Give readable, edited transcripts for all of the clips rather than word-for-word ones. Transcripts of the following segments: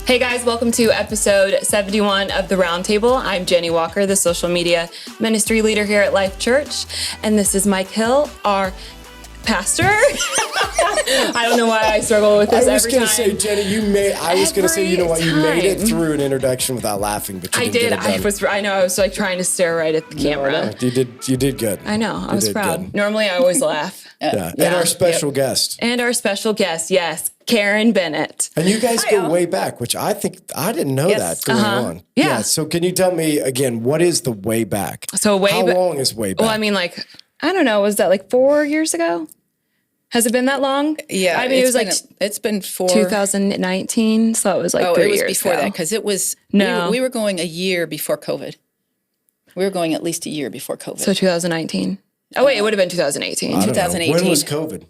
Hey guys, welcome to episode 71 of the RoundTable. I'm Jenny Walker, the social media ministry leader here at Life Church. And this is Mike Hill, our pastor. I don't know why I struggle with this every time. I was going to say, Jenny, I was going to say, you know what, you made it through an introduction without laughing, but you didn't get it done. I was like trying to stare right at the camera. No, you did good. I know, I was proud. Good. Normally I always laugh. Yeah. And our special guest. And our special guest, yes, Karen Bennett. And you guys go way back, which I think I didn't know that going on. Yeah. So can you tell me again, what is the way back? So How long is way back? Well, I mean, I don't know. Was that like 4 years ago? Has it been that long? Yeah. I mean, it's been 2019. So it was like 3 years it was before ago. that because it was, no. we were going a year before COVID. We were going at least a year before COVID. So 2019. Oh, wait, it would have been 2018. 2018. When was COVID?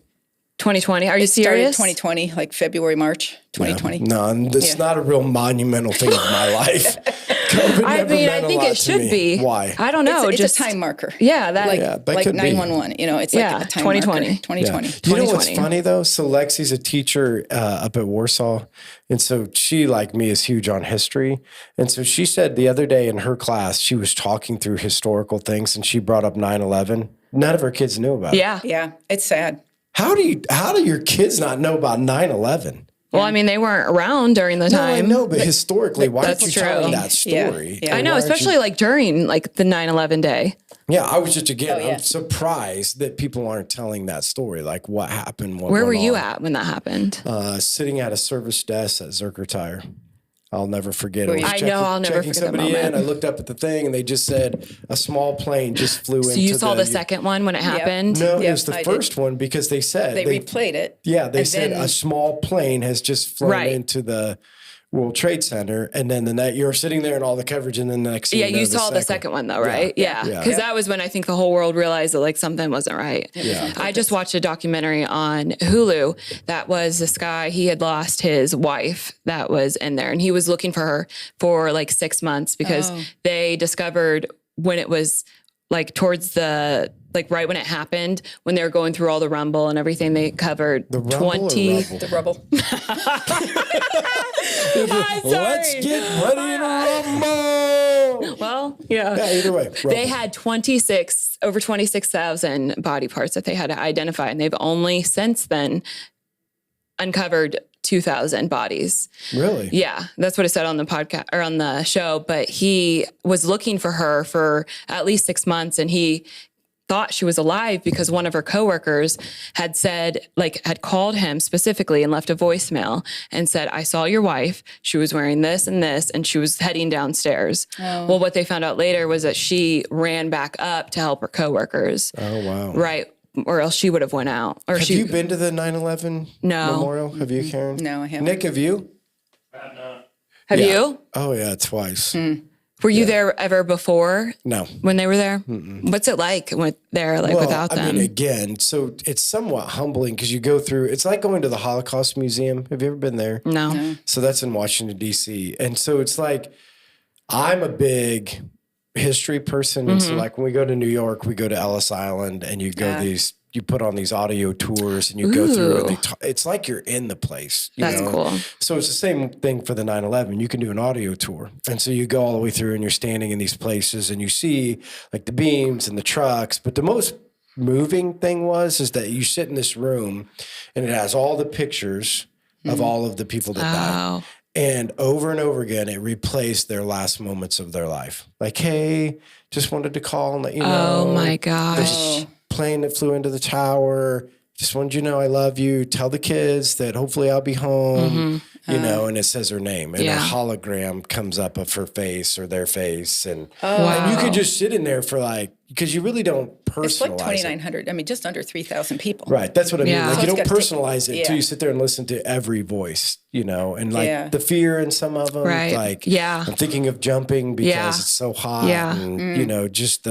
2020. Are you serious? 2020, like February, March 2020. Yeah. No, it's not a real monumental thing in my life. COVID I think it should be. Why? I don't know. It's just a time marker. Yeah, like 911. You know, it's like a time 2020. marker. 2020. Yeah. You know what's funny though? So Lexi's a teacher up at Warsaw, and so she, like me, is huge on history. And so she said the other day in her class, she was talking through historical things, and she brought up 9/11. None of her kids knew about it. Yeah, it's sad. How do your kids not know about 9/11? Well, I mean, they weren't around during the time. No, I know, but historically, why aren't you telling that story? Yeah. I know, especially like during like the 9/11 day. Yeah, I was just, I'm surprised that people aren't telling that story. Like what happened. Where were you at when that happened? Sitting at a service desk at Zerker Tire. I'll never forget it. I'll never forget that moment. I looked up at the thing and they just said a small plane just flew into. So you saw the second one when it happened? No, it was the first one because they said they replayed it. Yeah, they said a small plane has just flown into the World Trade Center, and then you're sitting there and all the coverage, and then the next thing you saw the second one though, right? Yeah, because that was when I think the whole world realized that like something wasn't right. Yeah. I just watched a documentary on Hulu that was this guy, he had lost his wife that was in there, and he was looking for her for like 6 months because they discovered when it was like towards the, like right when it happened, when they were going through all the rumble and everything, they covered the 20. The rubble. Let's get ready to rumble. Well, yeah. Either way. Rumble. They had over 26,000 body parts that they had to identify. And they've only since then uncovered 2,000 bodies. Really? Yeah. That's what it said on the podcast or on the show. But he was looking for her for at least 6 months, and he thought she was alive because one of her coworkers had said, had called him specifically and left a voicemail and said, I saw your wife. She was wearing this and this, and she was heading downstairs. Oh. Well, what they found out later was that she ran back up to help her coworkers. Oh, wow. Right. Or else she would have went out. Have you been to the 9/11 memorial? Have you, Karen? No, I haven't. Nick, have you? I have not. Have you? Oh, yeah, twice. Were you there ever before? No. When they were there? What's it like without them? I mean, again, so it's somewhat humbling because you go through, it's like going to the Holocaust Museum. Have you ever been there? No. So that's in Washington, D.C. And so it's like, I'm a big history person. And so like when we go to New York, we go to Ellis Island and you go you put on these audio tours and you go through and it's like you're in the place. That's cool. So it's the same thing for the 9/11. You can do an audio tour. And so you go all the way through and you're standing in these places and you see like the beams and the trucks. But the most moving thing is that you sit in this room and it has all the pictures of all of the people that died. And over again, it replays their last moments of their life. Like, hey, just wanted to call and let you know. Oh my gosh. This plane that flew into the tower. Just wanted you to know I love you. Tell the kids that hopefully I'll be home. You know, and it says her name. And a hologram comes up of her face or their face. And, and you could just sit in there for because you really don't personalize it's like 2,900. I mean, just under 3,000 people. Right. That's what I mean. Yeah. Like, you don't personalize it until you sit there and listen to every voice, and the fear in some of them. Right. I'm thinking of jumping because it's so hot. Yeah. And, just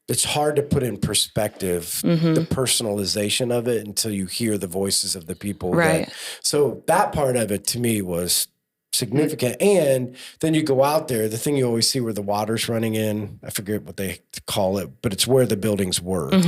it's hard to put in perspective the personalization of it until you hear the voices of the people. Right. So that part of it to me was significant. And then you go out there, the thing you always see where the water's running in, I forget what they call it, but it's where the buildings were, and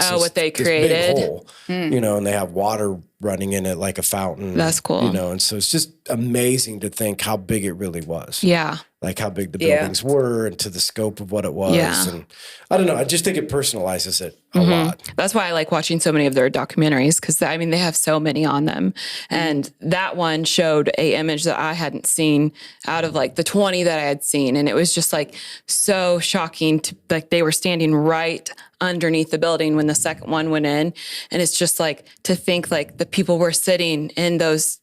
so what they created. big hole, and they have water running in it like a fountain. That's cool. You know, and so it's just amazing to think how big it really was. Yeah. Like how big the buildings were and to the scope of what it was. Yeah. And I don't know. I just think it personalizes it a lot. That's why I like watching so many of their documentaries, because I mean, they have so many on them. And that one showed a image that I hadn't seen out of like the 20 that I had seen. And it was just like so shocking to like they were standing right underneath the building when the second one went in. And it's just like to think like the people were sitting in those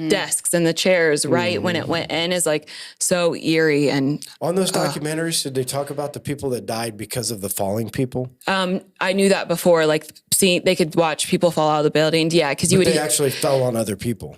desks and the chairs right when it went in is like so eerie. And on those documentaries, did they talk about the people that died because of the falling people? I knew that before, like seeing they could watch people fall out of the building. Yeah, because They actually fell on other people.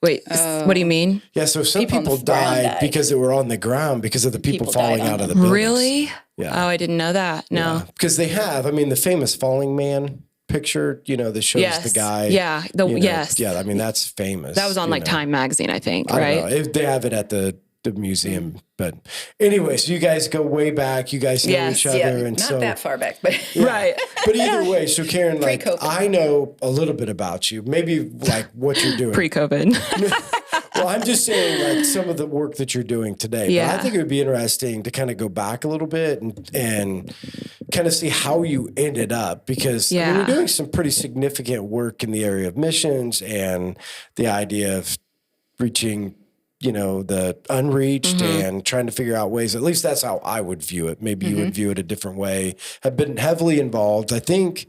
Wait, what do you mean? Yeah, so some People on the people ground died died. because they were on the ground because of the people falling died on out of the them. buildings. Really? Yeah. Oh, I didn't know that. No. Because they have, I mean, the famous falling man picture, you know, that shows the guy. Yeah. you know, Yes. Yeah, I mean, that's famous. That was on like Time Magazine, I think, I right? don't know if they have it at the museum. But anyway, so you guys go way back. You guys know Yes. each other. Yeah, and not so, that far back, but Right. But either way, so Karen, like, Pre-COVID. I know a little bit about you, maybe like what you're doing. Pre-COVID. Well, I'm just saying like some of the work that you're doing today. Yeah. But I think it would be interesting to kind of go back a little bit and kind of see how you ended up, because I mean, you're doing some pretty significant work in the area of missions and the idea of reaching, you know, the unreached and trying to figure out ways. At least that's how I would view it. Maybe you would view it a different way. Have been heavily involved. I think,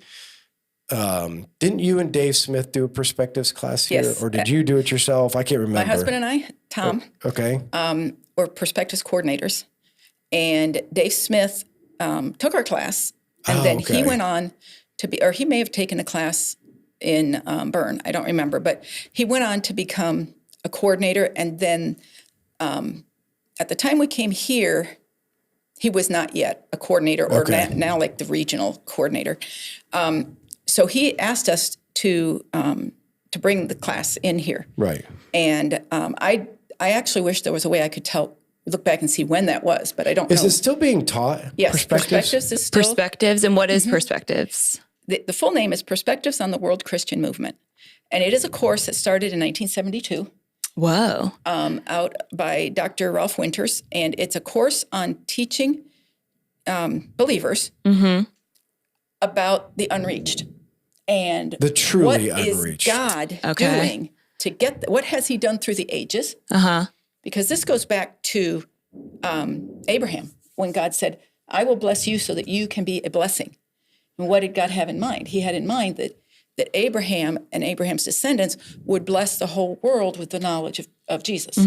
didn't you and Dave Smith do a perspectives class here? Yes. Or did you do it yourself? I can't remember. my husband and I, Tom, Okay. were perspectives coordinators. And Dave Smith took our class, and then he went on to be, or he may have taken a class in Bern. I don't remember. But he went on to become a coordinator. And then at the time we came here, he was not yet a coordinator, or now like the regional coordinator. So he asked us to bring the class in here. Right. And I actually wish there was a way I could look back and see when that was, but I don't know. Is it still being taught? Yes, Perspectives? is still. Perspectives. And what is Perspectives? The full name is Perspectives on the World Christian Movement. And it is a course that started in 1972. Whoa. Out by Dr. Ralph Winters. And it's a course on teaching believers about the unreached. And The truly what unreached. is God doing to get, what has he done through the ages? Because this goes back to Abraham, when God said, I will bless you so that you can be a blessing. And what did God have in mind? He had in mind that Abraham and Abraham's descendants would bless the whole world with the knowledge of Jesus.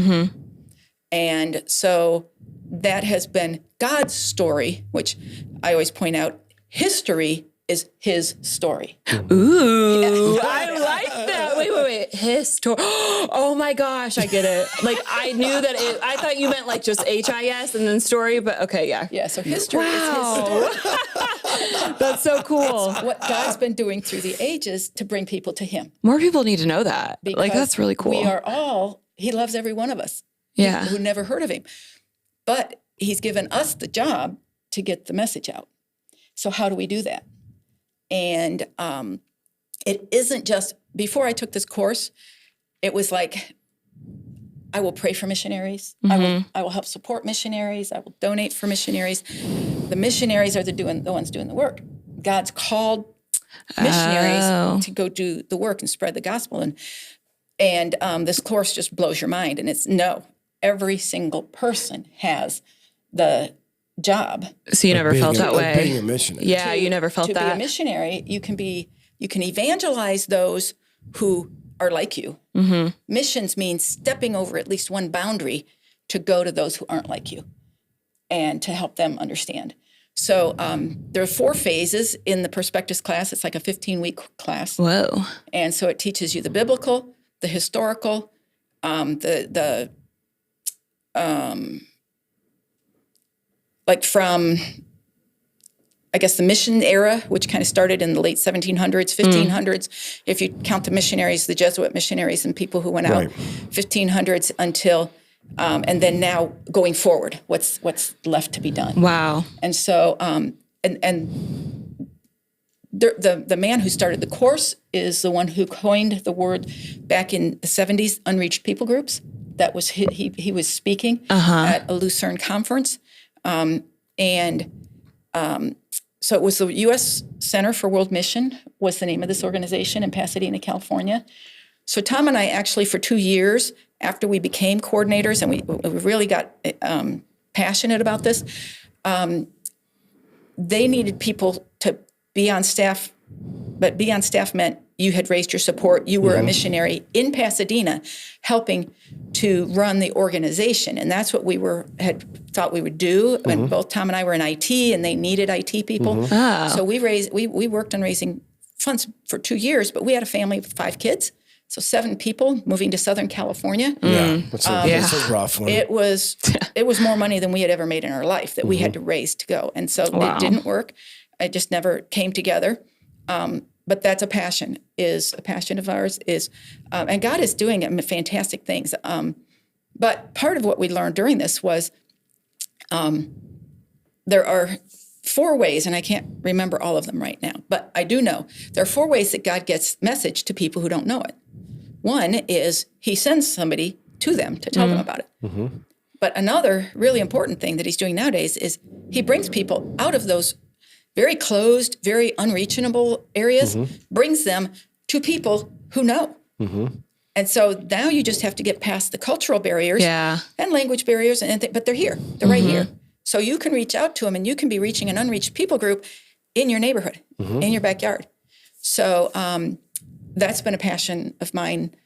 And so that has been God's story, which I always point out, history is his story. Ooh, I like that. Wait. His story. Oh my gosh, I get it. Like I knew that I thought you meant like just HIS and then story, but okay, yeah. Yeah, so history is his story. That's so cool. What God's been doing through the ages to bring people to him. More people need to know that. Like Because that's really cool. We are all, he loves every one of us. Yeah. Who never heard of him. But he's given us the job to get the message out. So how do we do that? And it isn't just, before I took this course, it was like, I will pray for missionaries. I will help support missionaries. I will donate for missionaries. The missionaries are the ones doing the work. God's called missionaries to go do the work and spread the gospel. And this course just blows your mind. And it's every single person has the job. So you never felt that way. Being a missionary. Yeah, you never felt that. To be a missionary, you can evangelize those who are like you. Missions means stepping over at least one boundary to go to those who aren't like you and to help them understand. So there are 4 phases in the Perspectives class. It's like a 15-week class. Whoa. And so it teaches you the biblical, the historical, like from, I guess, the mission era, which kind of started in the late 1700s, 1500s. If you count the missionaries, the Jesuit missionaries and people who went out, 1500s until, and then now going forward, what's left to be done. Wow. And so, and the man who started the course is the one who coined the word back in the 70s, unreached people groups. That was he was speaking at a Lucerne conference. So it was the U.S. Center for World Mission was the name of this organization in Pasadena, California. So Tom and I actually, for 2 years after we became coordinators, and we really got passionate about this, they needed people to be on staff, but be on staff meant you had raised your support. You were a missionary in Pasadena helping to run the organization. And that's what we had thought we would do. And both Tom and I were in IT, and they needed IT people. So we worked on raising funds for 2 years, but we had a family of 5 kids. So 7 people moving to Southern California. Yeah, that's a rough one. It was more money than we had ever made in our life that we had to raise to go. And so it didn't work. It just never came together. But that's a passion of ours and God is doing fantastic things. But part of what we learned during this was there are 4 ways, and I can't remember all of them right now, but I do know there are 4 ways that God gets message to people who don't know it. One is he sends somebody to them to tell them about it. But another really important thing that he's doing nowadays is he brings people out of those very closed, very unreachable areas, brings them to people who know. And so now you just have to get past the cultural barriers and language barriers, but they're here. They're right here. So you can reach out to them, and you can be reaching an unreached people group in your neighborhood, in your backyard. So that's been a passion of mine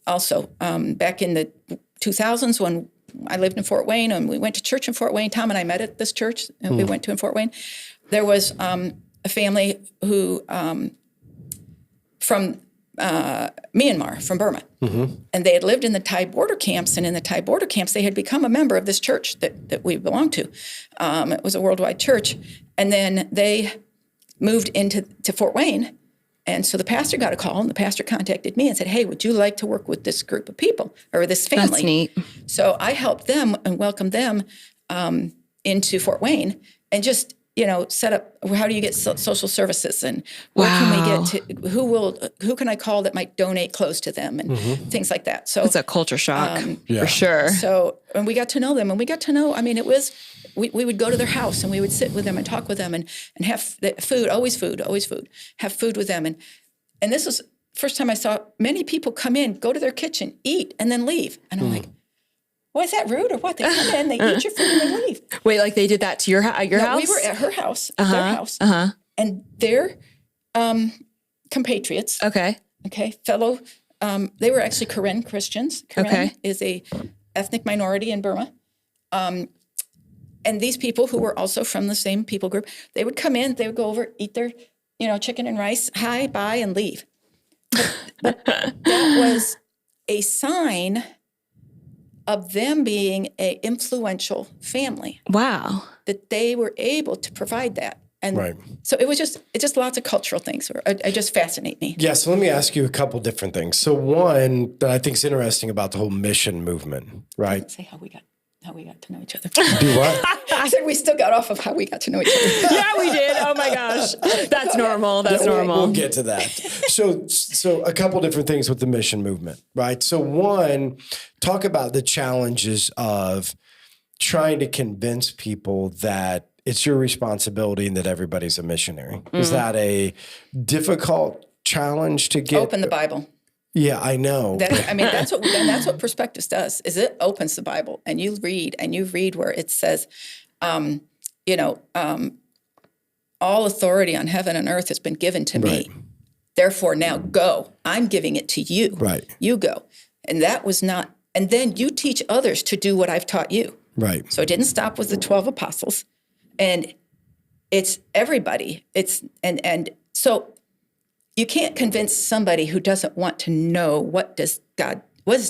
also. Back in the 2000s when I lived in Fort Wayne, and we went to church in Fort Wayne, Tom and I met at this church, and we went to in Fort Wayne. There was a family who from Myanmar, from Burma, and they had lived in the Thai border camps. And in the Thai border camps, they had become a member of this church that we belonged to. It was a worldwide church, and then they moved to Fort Wayne. And so the pastor got a call, and the pastor contacted me and said, "Hey, would you like to work with this group of people or this family?" That's neat. So I helped them and welcomed them into Fort Wayne, and just set up, how do you get social services, and where can we get to, who can I call that might donate clothes to them, and things like that. So it's a culture shock for sure. So, and we got to know them, and we got to know, we would go to their house, and we would sit with them and talk with them, and have food, always food, have food with them. And this was the first time I saw many people come in, go to their kitchen, eat, and then leave. And I'm like, well, is that rude or what? They come in, they eat your food, and they leave. Wait, like they did that to your house? We were at her house, at their house. And they're compatriots. Okay, fellow, they were actually Karen Christians. Karen is a ethnic minority in Burma. And these people who were also from the same people group, they would come in, they would go over, eat their, chicken and rice, hi, bye, and leave. But that was a sign of them being an influential family. Wow. That they were able to provide that. And so it's just lots of cultural things that just fascinate me. Yeah, so let me ask you a couple different things. So one that I think is interesting about the whole mission movement, right? Let's say how we got to know each other. Do what? I said we still got off of how we got to know each other. Yeah, we did. Oh my gosh. That's normal. That's normal. We'll get to that. So a couple different things with the mission movement, right? So one, talk about the challenges of trying to convince people that it's your responsibility and that everybody's a missionary. Is that a difficult challenge to get? Open the Bible. Yeah, I know. That's what Perspectives does. Is it opens the Bible, and you read where it says, all authority on heaven and earth has been given to me. Therefore, now go. I'm giving it to you. Right. You go, and that was not. And then you teach others to do what I've taught you. Right. So it didn't stop with the 12 apostles, and it's everybody. And so. You can't convince somebody who doesn't want to know what is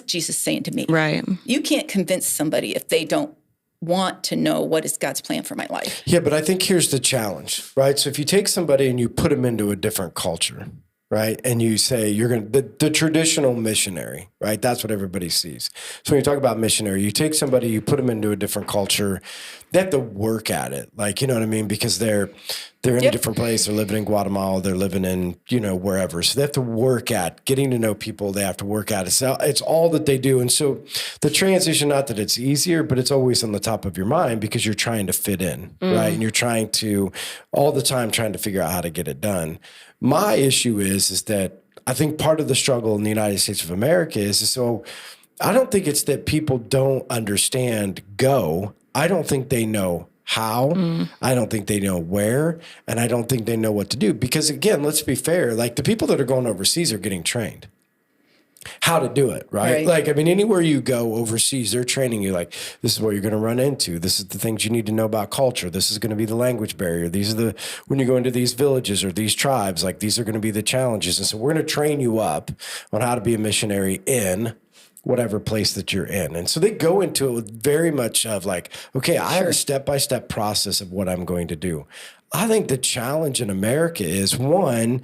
Jesus saying to me? Right. You can't convince somebody if they don't want to know what is God's plan for my life. Yeah, but I think here's the challenge, right? So if you take somebody and you put them into a different culture, right? And you say you're going to, the traditional missionary, right? That's what everybody sees. So when you talk about missionary, you take somebody, you put them into a different culture, they have to work at it. Like, you know what I mean? Because they're in a different place. They're living in Guatemala. They're living in, wherever. So they have to work at getting to know people. They have to work at it. It's all that they do. And so the transition, not that it's easier, but it's always on the top of your mind because you're trying to fit in, right? And you're trying to, all the time, trying to figure out how to get it done. My issue is that I think part of the struggle in the United States of America is so I don't think it's that people don't understand go. I don't think they know how. I don't think they know where, and I don't think they know what to do. Because again, let's be fair, like the people that are going overseas are getting trained how to do it, right? Like, I mean, anywhere you go overseas, they're training you like, this is what you're going to run into. This is the things you need to know about culture. This is going to be the language barrier. These are when you go into these villages or these tribes, like these are going to be the challenges. And so we're going to train you up on how to be a missionary in whatever place that you're in. And so they go into it with very much of like, okay, I have a step-by-step process of what I'm going to do. I think the challenge in America is one,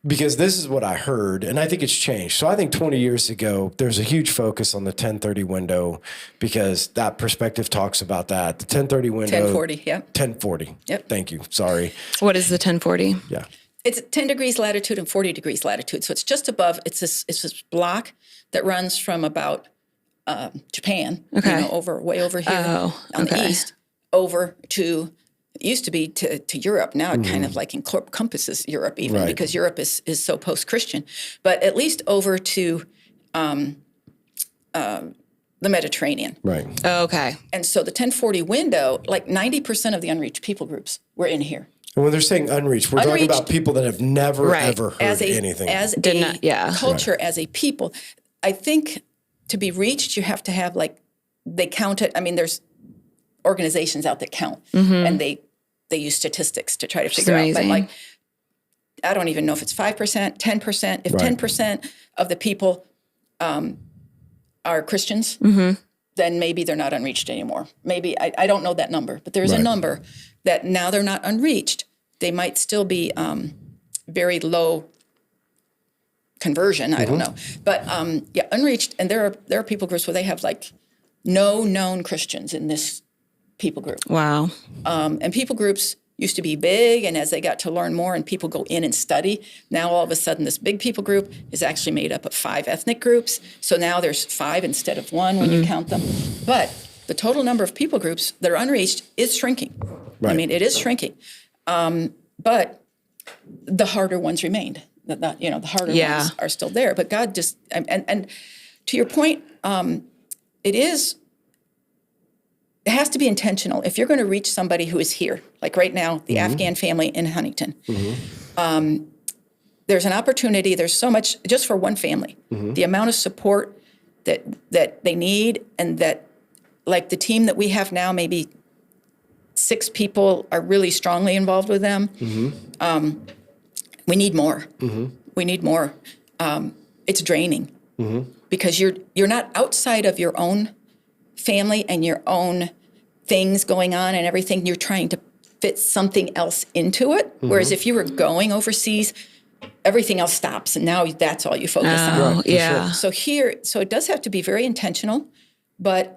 because this is what I heard, and I think it's changed. So I think 20 years ago, there's a huge focus on the 1030 window because that perspective talks about that. The 1030 window. 1040, yeah. 1040. Yep. Thank you. Sorry. What is the 1040? Yeah. It's 10 degrees latitude and 40 degrees latitude. So it's just above, it's this block that runs from about Japan, way over here on the east, over to, it used to be to Europe. Now it kind of like encompasses Europe even because Europe is so post-Christian. But at least over to the Mediterranean. Right. Oh, okay. And so the 1040 window, like 90% of the unreached people groups were in here. And when they're saying unreached, we're talking about people that have never, ever heard anything. As culture, as a people. I think to be reached, you have to have they count it. I mean, there's organizations out that count, and they use statistics to try to figure out. But I don't even know if it's 5%, 10%. If 10% of the people are Christians, then maybe they're not unreached anymore. Maybe I don't know that number, but there's a number that now they're not unreached. They might still be very low conversion. I don't know, but unreached. And there are people groups where they have no known Christians in this people group. Wow. And people groups used to be big, and as they got to learn more and people go in and study, now all of a sudden this big people group is actually made up of 5 ethnic groups. So now there's 5 instead of 1 when you count them. But the total number of people groups that are unreached is shrinking. Right. I mean, it is shrinking. But the harder ones remained. The harder ones are still there. But God just, and to your point, it has to be intentional. If you're going to reach somebody who is here, like right now, the Afghan family in Huntington, there's an opportunity. There's so much, just for one family, the amount of support that they need, and that, like the team that we have now, maybe 6 people are really strongly involved with them. We need more. We need more. It's draining because you're not outside of your own family and your own things going on and everything. You're trying to fit something else into it. Whereas if you were going overseas, everything else stops, and now that's all you focus on. Right, yeah. So it does have to be very intentional, but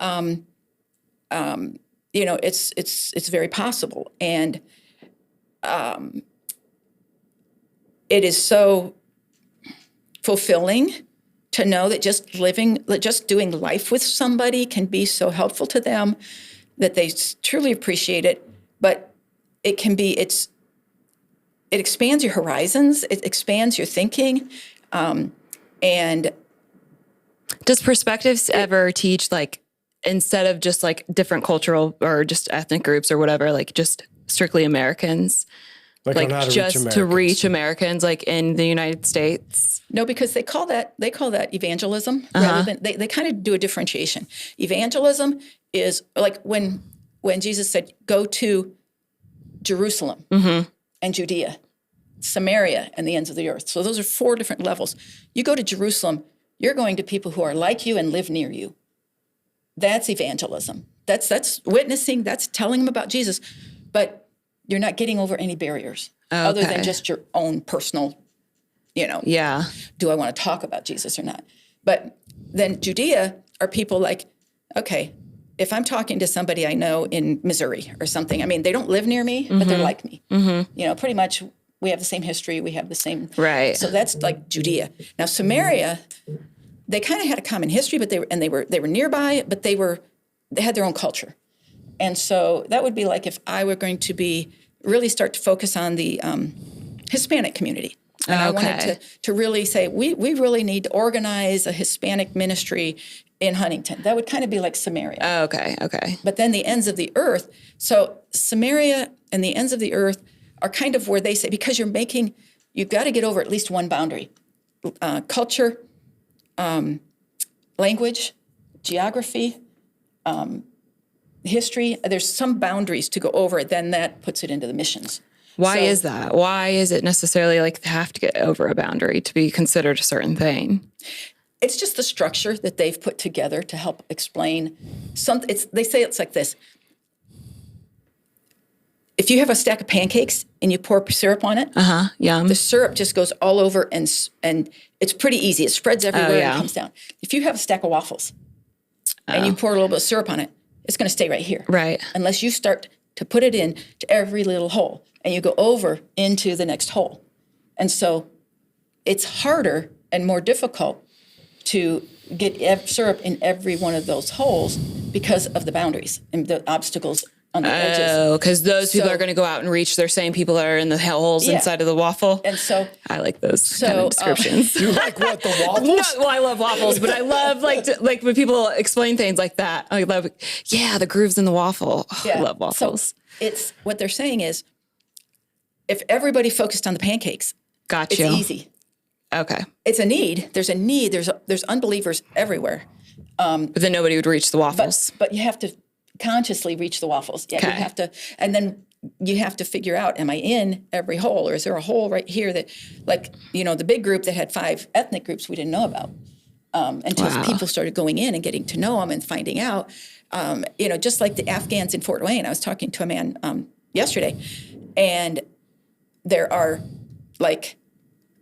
it's very possible, and it is so fulfilling to know that just doing life with somebody can be so helpful to them, that they truly appreciate it. But it expands your horizons, it expands your thinking, and does Perspectives ever teach instead of just different cultural or just ethnic groups or whatever, just strictly Americans? To reach Americans in the United States? No, because they call that evangelism rather than they kind of do a differentiation. Evangelism is like when Jesus said, "Go to Jerusalem and Judea, Samaria, and the ends of the earth." So those are 4 different levels. You go to Jerusalem, you're going to people who are like you and live near you. That's evangelism. That's witnessing. That's telling them about Jesus, but you're not getting over any barriers other than just your own personal Yeah. do I want to talk about Jesus or not? But then Judea are people like, okay, if I'm talking to somebody I know in Missouri or something, I mean, they don't live near me, but they're like me. Pretty much we have the same history. We have the same. Right. So that's like Judea. Now, Samaria, they kind of had a common history, but they were nearby, but they had their own culture. And so that would be like if I were going to really start to focus on the Hispanic community. And I wanted to really say, we really need to organize a Hispanic ministry in Huntington. That would kind of be like Samaria. Okay. But then the ends of the earth. So Samaria and the ends of the earth are kind of where they say, because you've got to get over at least one boundary. Culture, language, geography, history. There's some boundaries to go over. Then that puts it into the missions. Why is that? Why is it necessarily like they have to get over a boundary to be considered a certain thing? It's just the structure that they've put together to help explain something. They say it's like this. If you have a stack of pancakes and you pour syrup on it, yum. the syrup just goes all over and it's pretty easy. It spreads everywhere and comes down. If you have a stack of waffles and you pour a little bit of syrup on it, it's going to stay right here. Right. Unless you start to put it in to every little hole and you go over into the next hole. And so it's harder and more difficult to get syrup in every one of those holes because of the boundaries and the obstacles on the edges. Oh, because those people are going to go out and reach their same people that are in the holes inside of the waffle. And so I like those kind of descriptions. You like what, the waffles? No, well, I love waffles, but I love like when people explain things like that. I love, the grooves in the waffle. Oh, I love waffles. So it's what they're saying is, if everybody focused on the pancakes, Got you. It's easy. Okay. It's a need. There's a need. There's unbelievers everywhere. But then nobody would reach the waffles. But you have to consciously reach the waffles. Yeah, you have to, and then you have to figure out, am I in every hole, or is there a hole right here that, like, the big group that had 5 ethnic groups we didn't know about until people started going in and getting to know them and finding out. Just like the Afghans in Fort Wayne. I was talking to a man yesterday, and there are like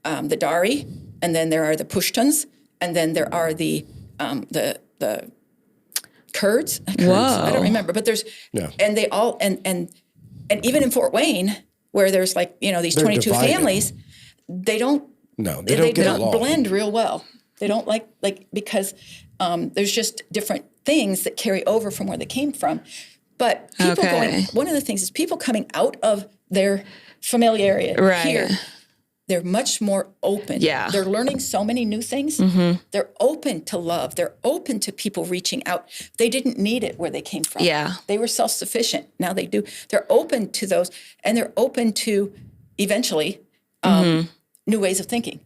the Dari, and then there are the Pashtuns, and then there are the Kurds. Whoa. I don't remember, but there's and they all and even in Fort Wayne, where there's like these 22 divided. families, they don't get along. Blend real well. They don't like because there's just different things that carry over from where they came from. But people one of the things is people coming out of their familiarity here, they're much more open. Yeah. They're learning so many new things. Mm-hmm. They're open to love. They're open to people reaching out. They didn't need it where they came from. Yeah. They were self-sufficient. Now they do. They're open to those, and they're open to eventually new ways of thinking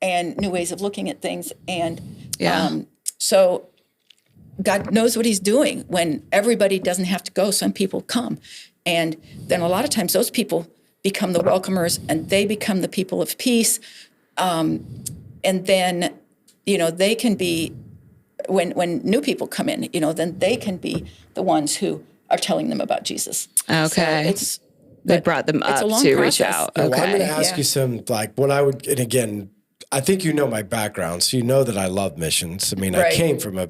and new ways of looking at things. And so God knows what he's doing when everybody doesn't have to go. Some people come. And then a lot of times those people become the welcomers, and they become the people of peace. And then, they can be, when new people come in, then they can be the ones who are telling them about Jesus. Okay. So they brought them up to reach out. Well, Okay. I'm going to ask you some, when I would, and again, I think my background, so you know that I love missions. I mean, I came from a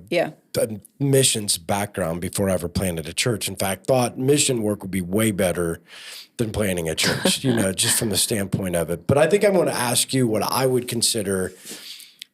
missions background before I ever planted a church. In fact, thought mission work would be way better than planning a church, just from the standpoint of it. But I think I'm going to ask you what I would consider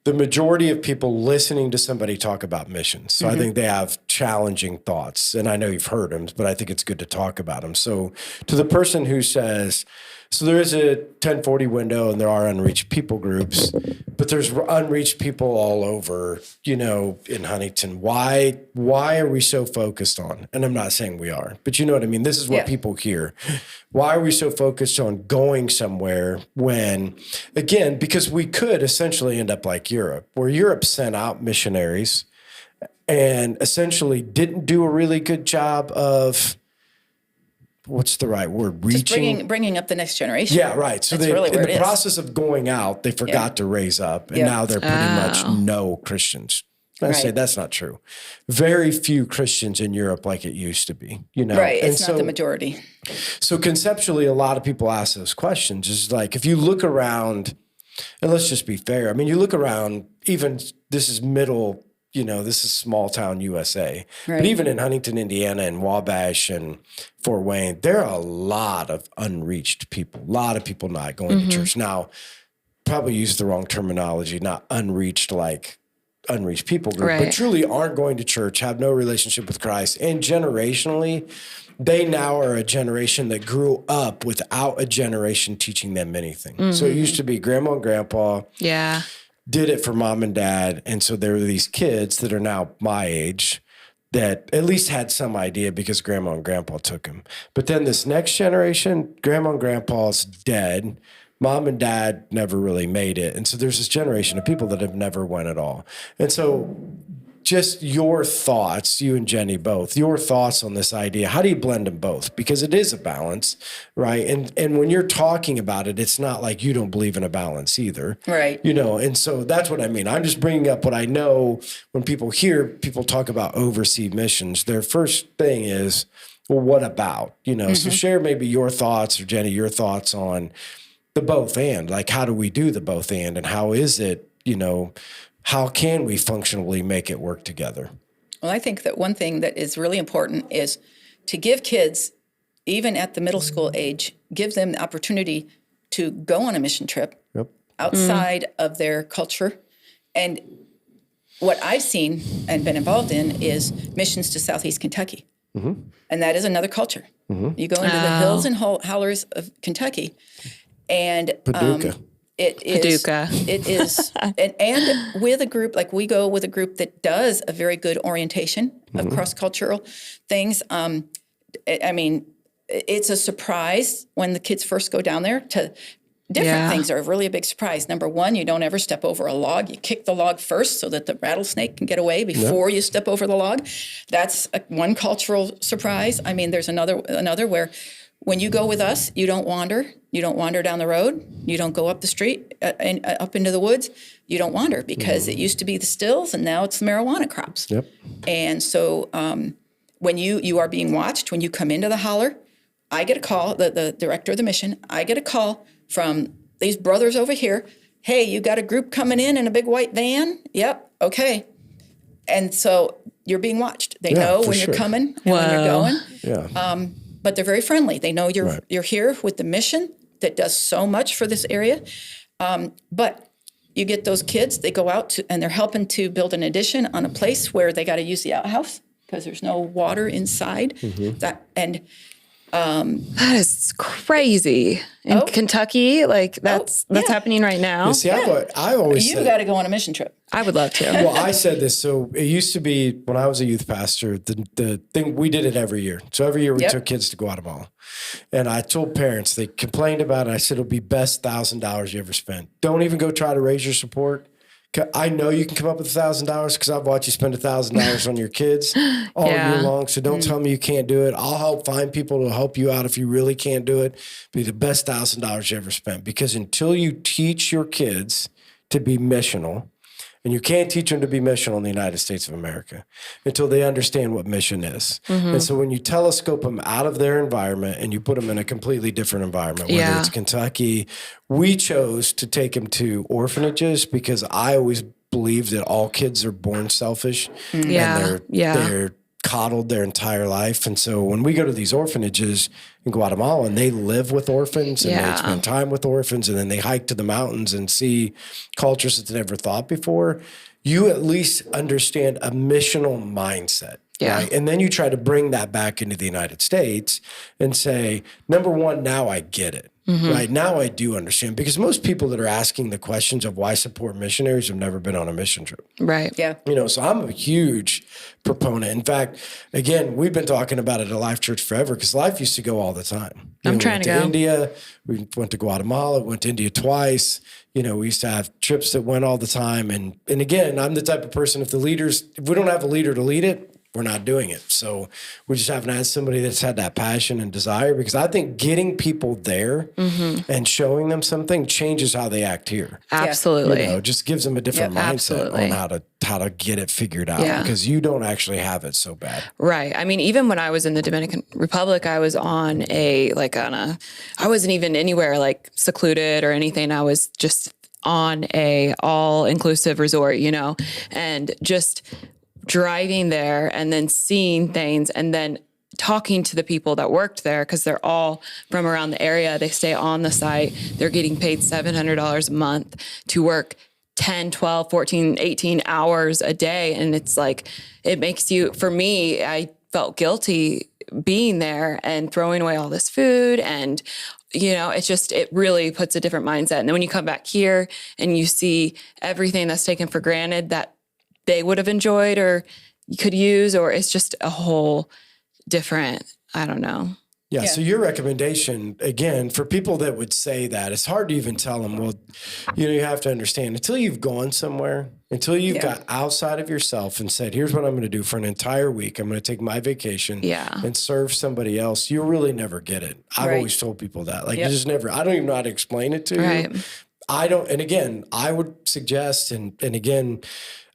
the majority of people listening to somebody talk about missions. So I think they have challenging thoughts, and I know you've heard them, but I think it's good to talk about them. So to the person who says, so there is a 1040 window and there are unreached people groups, but there's unreached people all over, in Huntington. Why are we so focused on, and I'm not saying we are, but you know what I mean? This is what people hear. Why are we so focused on going somewhere when, again, because we could essentially end up like Europe, where Europe sent out missionaries and essentially didn't do a really good job of, what's the right word? Reaching, bringing up the next generation. Yeah, right. So really in the process of going out, they forgot to raise up, and now they're pretty much no Christians. I say that's not true. Very few Christians in Europe like it used to be. Right. It's not the majority. So conceptually, a lot of people ask those questions. Is like, if you look around And let's just be fair. I mean, you look around, even this is middle, this is small town USA. Right. But even in Huntington, Indiana and Wabash and Fort Wayne, there are a lot of unreached people, a lot of people not going to church. Now, probably use the wrong terminology, not unreached like unreached people group, but truly aren't going to church, have no relationship with Christ. And generationally, they now are a generation that grew up without a generation teaching them anything. So it used to be grandma and grandpa did it for mom and dad. And so there were these kids that are now my age that at least had some idea because grandma and grandpa took them. But then this next generation, grandma and grandpa's dead. Mom and dad never really made it. And so there's this generation of people that have never went at all. And so just your thoughts, you and Jenny both, your thoughts on this idea. How do you blend them both? Because it is a balance, right? And when you're talking about it, it's not like you don't believe in a balance either. Right. And so that's what I mean. I'm just bringing up what I know when people hear people talk about overseas missions. Their first thing is, well, what about? So share maybe your thoughts, or Jenny, your thoughts on the both and. Like, how do we do the both and how is it, how can we functionally make it work together? Well, I think that one thing that is really important is to give kids, even at the middle school age, give them the opportunity to go on a mission trip outside of their culture. And what I've seen and been involved in is missions to Southeast Kentucky. And that is another culture. You go into the hills and hollers of Kentucky, and Paducah. It is, and with a group, like we go with a group that does a very good orientation of cross-cultural things. I mean, it's a surprise when the kids first go down there to different things are really a big surprise. Number one, you don't ever step over a log. You kick the log first so that the rattlesnake can get away before you step over the log. That's one cultural surprise. I mean, there's another where when you go with us, you don't wander. You don't wander down the road. You don't go up the street and up into the woods. You don't wander because it used to be the stills and now it's the marijuana crops. Yep. And so when you are being watched, when you come into the holler, I get a call, the director of the mission, I get a call from these brothers over here. Hey, you got a group coming in a big white van? Yep. Okay. And so you're being watched. They know when you're coming and when you're going. Yeah. But they're very friendly. They know you're here with the mission that does so much for this area. But you get those kids, they go out and they're helping to build an addition on a place where they got to use the outhouse because there's no water inside. That is crazy. In Kentucky, like that's happening right now. Yeah, see, I always you got to go on a mission trip. I would love to. Well, I said this. So it used to be when I was a youth pastor, the thing, we did it every year. So every year we took kids to Guatemala. And I told parents, they complained about it. I said, it'll be best $1,000 you ever spent. Don't even go try to raise your support. I know you can come up with $1,000 because I've watched you spend $1,000 on your kids all year long. So don't tell me you can't do it. I'll help find people to help you out if you really can't do it. Be the best $1,000 you ever spent. Because until you teach your kids to be missional, and you can't teach them to be missional in the United States of America until they understand what mission is. And so when you telescope them out of their environment and you put them in a completely different environment, whether it's Kentucky, we chose to take them to orphanages because I always believe that all kids are born selfish and they're coddled their entire life. And so when we go to these orphanages in Guatemala and they live with orphans and they spend time with orphans and then they hike to the mountains and see cultures that they never thought before, you at least understand a missional mindset. Right? And then you try to bring that back into the United States and say, number one, now I get it. Right now I do understand, because most people that are asking the questions of why support missionaries have never been on a mission trip. Right. Yeah. So I'm a huge proponent. In fact, again, we've been talking about it at Life Church forever because Life used to go all the time. I'm trying to go. India. We went to Guatemala, went to India twice. We used to have trips that went all the time. And again, I'm the type of person, if we don't have a leader to lead it, we're not doing it. So we just haven't had somebody that's had that passion and desire, because I think getting people there and showing them something changes how they act here. Absolutely. Just gives them a different mindset on how to get it figured out, because you don't actually have it so bad. Right. I mean, even when I was in the Dominican Republic, I was I wasn't even anywhere like secluded or anything. I was just on a all-inclusive resort, you know, and just driving there and then seeing things and then talking to the people that worked there, because they're all from around the area. They stay on the site. They're getting paid $700 a month to work 10, 12, 14, 18 hours a day. And it's like, it makes you, for me, I felt guilty being there and throwing away all this food. And, you know, it's just, it really puts a different mindset. And then when you come back here and you see everything that's taken for granted that they would have enjoyed or you could use, or it's just a whole different, I don't know. Yeah. So your recommendation, again, for people that would say that, it's hard to even tell them, well, you know, you have to understand until you've gone somewhere, until you've got outside of yourself and said, here's what I'm going to do for an entire week. I'm going to take my vacation and serve somebody else. You'll really never get it. I've always told people that, like, you just never, I don't even know how to explain it to you. I don't. And again, I would suggest, and again,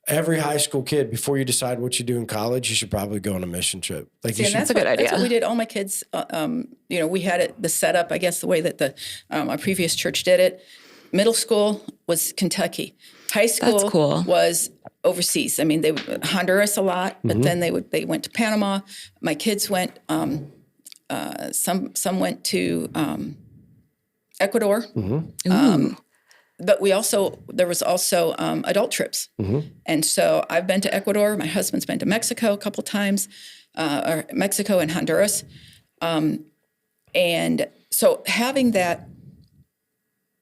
every high school kid, before you decide what you do in college, you should probably go on a mission trip. Like, that's a good idea. That's what we did. All my kids, you know, we had it, the setup, I guess, the way that our previous church did it. Middle school was Kentucky. High school was overseas. I mean, they would Honduras a lot, but then they went to Panama. My kids went. Some went to Ecuador. But there was also adult trips. And so I've been to Ecuador. My husband's been to Mexico a couple times, or Mexico and Honduras. And so having that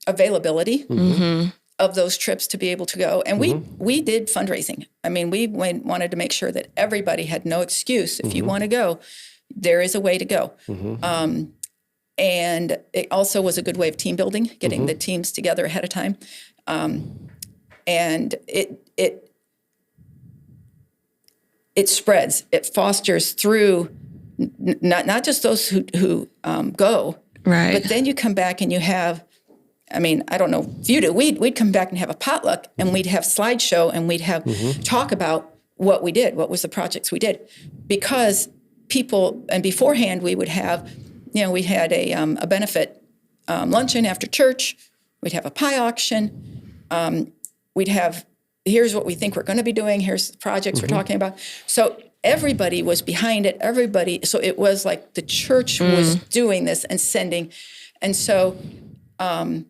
availability of those trips to be able to go. And we did fundraising. I mean, we wanted to make sure that everybody had no excuse. If you want to go, there is a way to go. And it also was a good way of team building, getting the teams together ahead of time. And it spreads, it fosters through not just those who go, but then you come back and you have, I mean, I don't know if you do, we'd come back and have a potluck and we'd have slideshow and we'd have talk about what we did, what was the projects we did. Because people, and beforehand we would have, you know, we had a benefit luncheon after church. We'd have a pie auction. We'd have, here's what we think we're going to be doing. Here's the projects we're talking about. So everybody was behind it. So it was like the church was doing this and sending. And so, and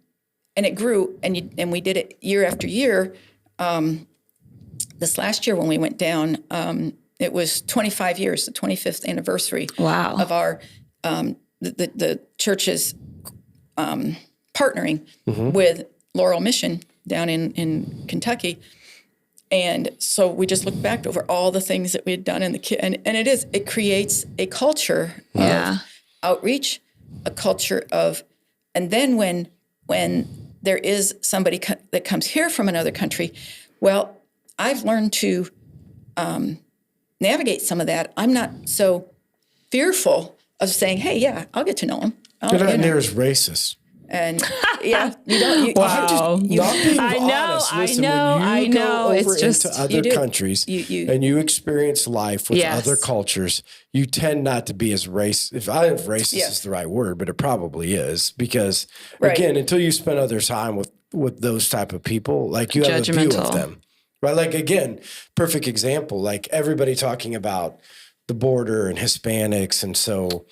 it grew, and we did it year after year. This last year when we went down, it was 25 years, the 25th anniversary of our the church's partnering with Laurel Mission down in Kentucky. And so we just looked back over all the things that we had done in the and it creates a culture of outreach, a culture of, and then when there is somebody that comes here from another country, well, I've learned to navigate some of that. I'm not so fearful of saying, "Hey, yeah, I'll get to know him." You're not near as racist. And you don't. Not being honest. Listen, when you go over into other countries and you experience life with other cultures, you tend not to be as racist. I don't know if racist is the right word, but it probably is, because again, until you spend other time with those type of people, like, you have a view of them, right? Like, again, perfect example, like everybody talking about the border and Hispanics, and so,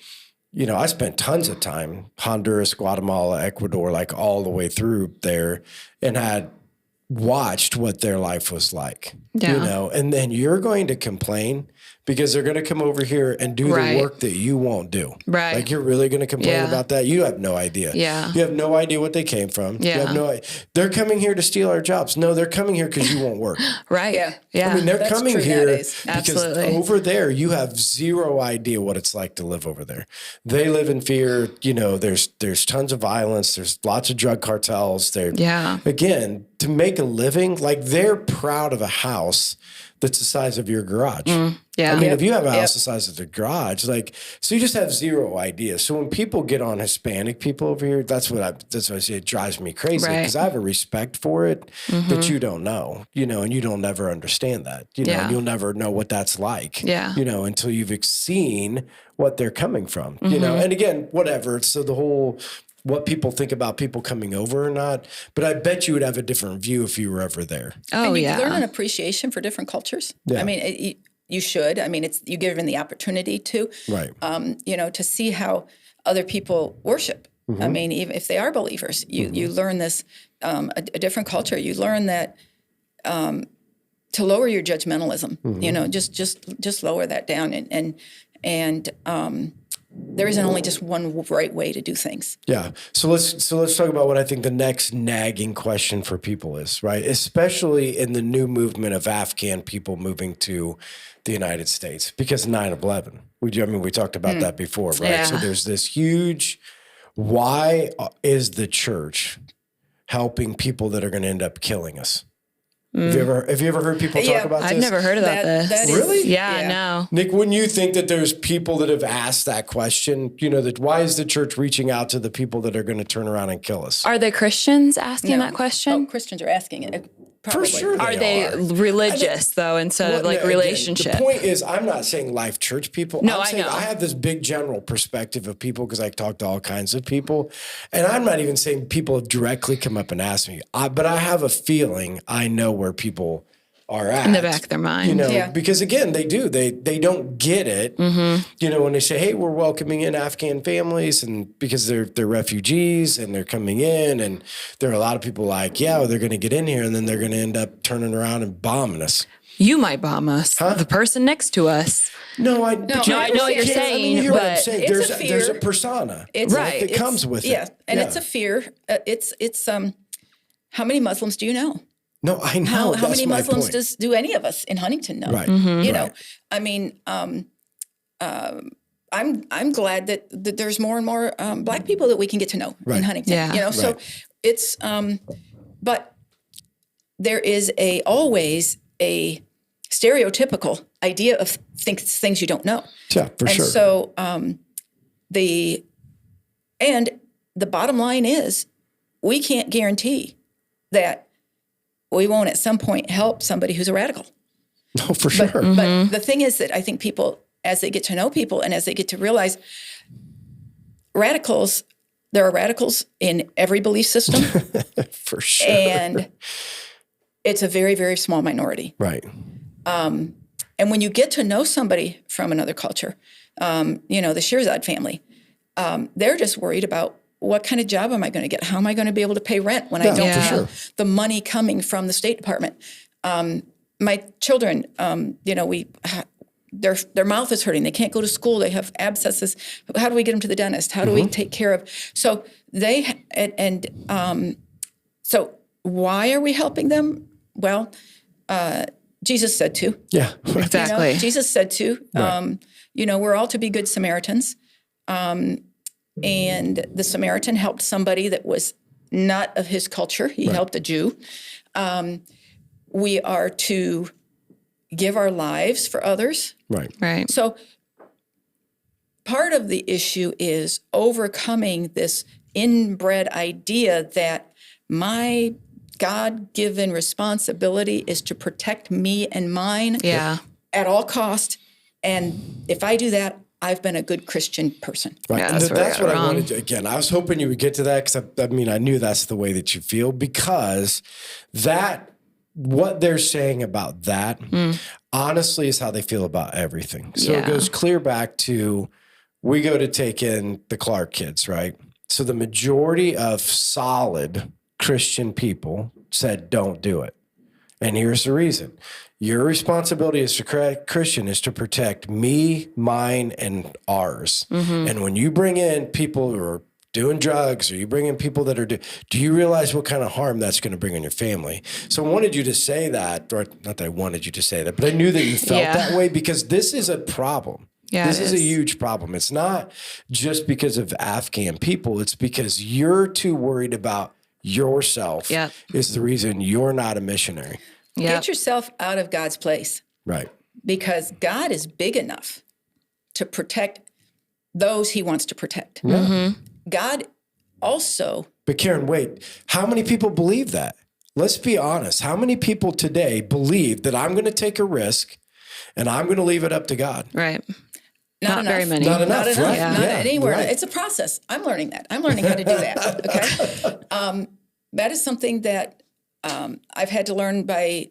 you know, I spent tons of time, Honduras, Guatemala, Ecuador, like all the way through there, and had watched what their life was like, you know, and then you're going to complain because they're going to come over here and do the work that you won't do. Right. Like, you're really going to complain about that? You have no idea. Yeah. You have no idea what they came from. Yeah. You have no idea. They're coming here to steal our jobs. No, they're coming here because you won't work. Yeah. I mean, they're coming here because over there you have zero idea what it's like to live over there. They live in fear. You know, there's tons of violence. There's lots of drug cartels. Again, to make a living, like, they're proud of a house that's the size of your garage. I mean, if you have a house the size of the garage, like, so you just have zero idea. So when people get on Hispanic people over here, that's what I say, it drives me crazy, because I have a respect for it that you don't know, you know, and you don't never understand that, you know, and you'll never know what that's like, you know, until you've seen what they're coming from, you know, and again, whatever. So the whole what people think about people coming over or not, but I bet you would have a different view if you were ever there. Oh, and you yeah. learn an appreciation for different cultures. Yeah. I mean, you should. I mean, you're given the opportunity to, Right. To see how other people worship. Mm-hmm. I mean, even if they are believers, you learn this, a different culture. You learn that to lower your judgmentalism. Mm-hmm. Just lower that down, and there isn't only just one right way to do things. Yeah. So let's talk about what I think the next nagging question for people is, right? Especially in the new movement of Afghan people moving to the United States because 9/11. We talked about that before, right? Yeah. So there's this huge, why is the church helping people that are going to end up killing us? Have you ever heard people talk about this? I've never heard about this. that is- Really? Yeah, no. Nick, wouldn't you think that there's people that have asked that question? That why is the church reaching out to the people that are going to turn around and kill us? Are the Christians asking No. that question? Oh, Christians are asking it. Probably. For sure. Are they religious though, instead of Well, like no, again, relationship? the point is, I'm not saying life church people. No, I'm I saying know. I have this big general perspective of people because I talk to all kinds of people. And I'm not even saying people have directly come up and asked me, but I have a feeling I know where people are at. In the back of their mind. Yeah. Because again, they do. They don't get it. When they say, hey, we're welcoming in Afghan families and because they're refugees and they're coming in and there are a lot of people like, yeah, they're going to get in here and then they're going to end up turning around and bombing us. You might bomb us. The person next to us. No, I No, I know what you're saying, you hear what I'm but saying. it's There's a a fear. persona Right. that comes with it. Yeah, and it's a fear. It's how many Muslims do you know? No, I know. How That's many my Muslims point. do any of us in Huntington know? Right. You know, Right. I mean, I'm glad that there's more and more Black people that we can get to know Right. in Huntington. Yeah. So Right. it's but there is always a stereotypical idea of things you don't know. Yeah, for And sure. so the bottom line is we can't guarantee that we won't at some point help somebody who's a radical. No, for sure. But the thing is that I think people, as they get to know people and as they get to realize there are radicals in every belief system, For sure. and it's a very, very small minority. Right. And when you get to know somebody from another culture, the Shirzad family, they're just worried about what kind of job am I going to get? How am I going to be able to pay rent when I don't for have the money coming from the State Department? My children, their mouth is hurting. They can't go to school. They have abscesses. How do we get them to the dentist? How do we take care of? So so why are we helping them? Well, Jesus said to. Yeah. Exactly. Jesus said to. Right. We're all to be good Samaritans. And the Samaritan helped somebody that was not of his culture. He helped a Jew. We are to give our lives for others. Right. Right. So part of the issue is overcoming this inbred idea that my God-given responsibility is to protect me and mine Yeah. at all cost. And if I do that, I've been a good Christian person. Right. Yeah, And that's where they that's got what it I wrong. wanted to, again, I was hoping you would get to that because I knew that's the way that you feel because what they're saying about that honestly is how they feel about everything. So it Yeah. goes clear back to, we go to take in the Clark kids, right? So the majority of solid Christian people said, don't do it. And here's the reason. Your responsibility as a Christian is to protect me, mine, and ours. And when you bring in people who are doing drugs or you bring in people that are do you realize what kind of harm that's going to bring on your family? So I wanted you to say that, or not that I wanted you to say that, but I knew that you felt that way because this is a problem. Yeah, this it is a is. huge problem. It's not just because of Afghan people. It's because you're too worried about yourself Yep. is the reason you're not a missionary. Yeah. Get yourself out of God's place Right. because God is big enough to protect those he wants to protect. God also, But Karen, wait, how many people believe that? Let's be honest. How many people today believe that I'm going to take a risk and I'm going to leave it up to God? Right. Not very many. Not enough. Not enough. Right. Not Yeah, anywhere. right. It's a process. I'm learning that. I'm learning how to do that. Okay. That is something that I've had to learn by,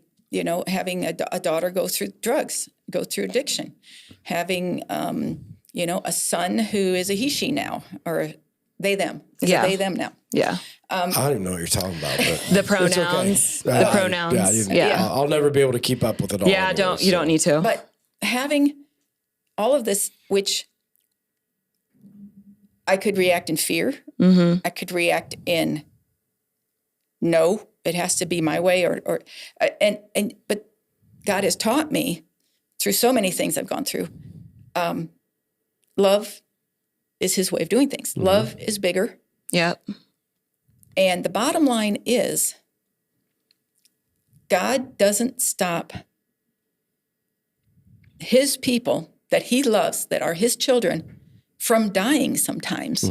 having a daughter go through drugs, go through addiction, having, a son who is a he, she now, or they, them. It's a they, them now. Yeah. I don't even know what you're talking about. But The pronouns. it's okay. The pronouns. Yeah. I'll never be able to keep up with it all. Yeah, anyway, you don't need to. But having all of this, which I could react in fear, I could react in no, it has to be my way, but God has taught me through so many things I've gone through. Love is his way of doing things. Love is bigger. Yep. And the bottom line is God doesn't stop his people that he loves, that are his children, from dying sometimes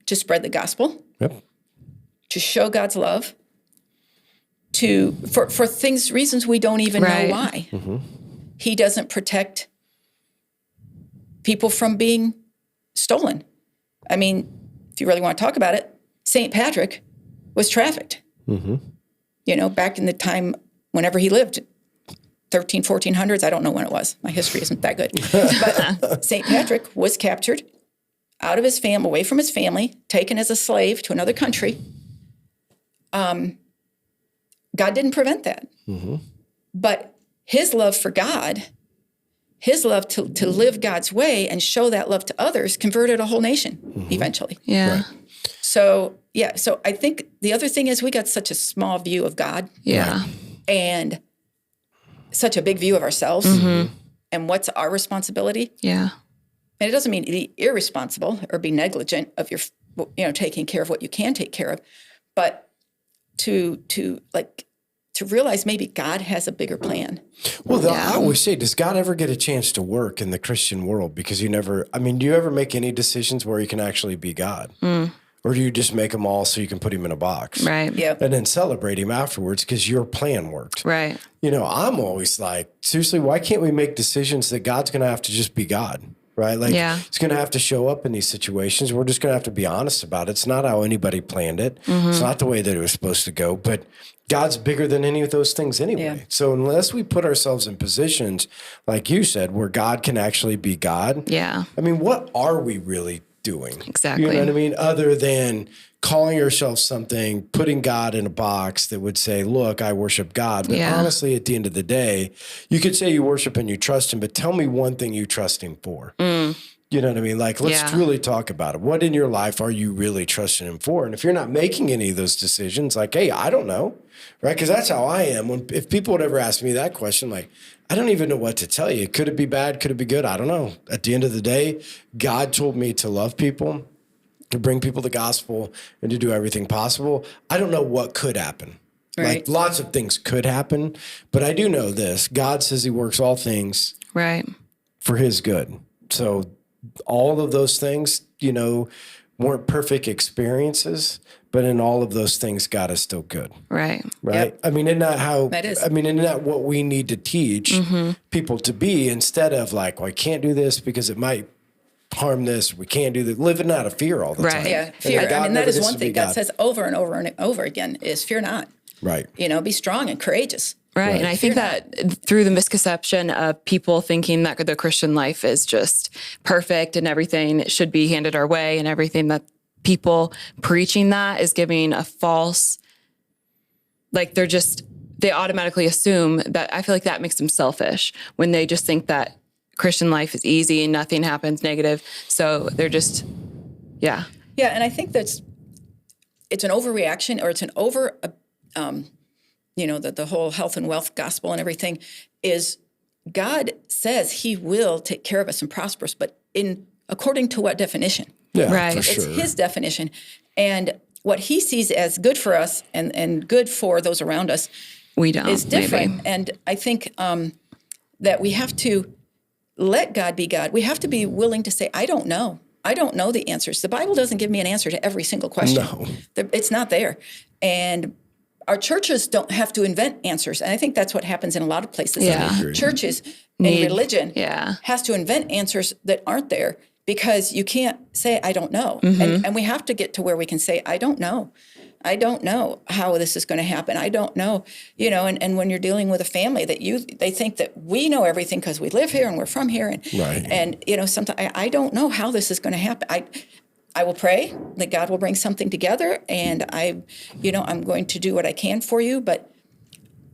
to spread the gospel, to show God's love, for reasons we don't even know why. He doesn't protect people from being stolen. I mean, if you really want to talk about it, St. Patrick was trafficked. Back in the time, whenever he lived, 1400s, I don't know when it was. My history isn't that good. But St. Patrick was captured out of his family, away from his family, taken as a slave to another country. God didn't prevent that. But his love for God, his love to live God's way and show that love to others, converted a whole nation eventually. Yeah. Right. So I think the other thing is we got such a small view of God. Yeah. And such a big view of ourselves and what's our responsibility. Yeah. And it doesn't mean be irresponsible or be negligent of your, taking care of what you can take care of, but to realize maybe God has a bigger plan. Well, I always say, does God ever get a chance to work in the Christian world? Because do you ever make any decisions where you can actually be God? Or do you just make them all so you can put him in a box? Right. Yeah. And then celebrate him afterwards because your plan worked. Right. I'm always like, seriously, why can't we make decisions that God's going to have to just be God? Right? Like, He's going to have to show up in these situations. We're just going to have to be honest about it. It's not how anybody planned it. It's not the way that it was supposed to go. But God's bigger than any of those things anyway. Yeah. So unless we put ourselves in positions, like you said, where God can actually be God. Yeah. I mean, what are we really doing? Exactly. You know what I mean? Other than calling yourself something, putting God in a box that would say, look, I worship God. But honestly, at the end of the day, you could say you worship and you trust him, but tell me one thing you trust him for. You know what I mean? Like, let's really talk about it. What in your life are you really trusting him for? And if you're not making any of those decisions, like, hey, I don't know, right? Because that's how I am. If people would ever ask me that question, like, I don't even know what to tell you. Could it be bad? Could it be good? I don't know. At the end of the day, God told me to love people, to bring people the gospel, and to do everything possible. I don't know what could happen. Right. Like, lots of things could happen, but I do know this. God says he works all things for his good. So all of those things, weren't perfect experiences, but in all of those things, God is still good. Right. Right. Yep. I mean, isn't that how, that is. isn't that what we need to teach people to be, instead of like, well, I can't do this because it might harm this. We can't do that. Living out of fear all the time. Yeah. Fear. And That never is gets one to be thing God says over and over and over again is fear not. Right. Be strong and courageous. Right. And I think that through the misconception of people thinking that the Christian life is just perfect and everything should be handed our way, and everything, that people preaching that is giving a false, like, they automatically assume that. I feel like that makes them selfish when they just think that Christian life is easy and nothing happens negative. So they're just, Yeah, and I think it's an overreaction, or it's an the whole health and wealth gospel and everything is, God says he will take care of us and prosper us, but according to what definition? Yeah, Right. for It's sure. his definition. And what he sees as good for us and good for those around us we don't. is different. Maybe. And I think that we have to let God be God. We have to be willing to say, I don't know. I don't know the answers. The Bible doesn't give me an answer to every single question. No. It's not there. And our churches don't have to invent answers. And I think that's what happens in a lot of places. Yeah. Churches and religion Yeah. has to invent answers that aren't there because you can't say, I don't know. And we have to get to where we can say, I don't know. I don't know how this is going to happen. I don't know, and when you're dealing with a family they think that we know everything because we live here and we're from here. And sometimes I don't know how this is going to happen. I will pray that God will bring something together, and I'm going to do what I can for you, but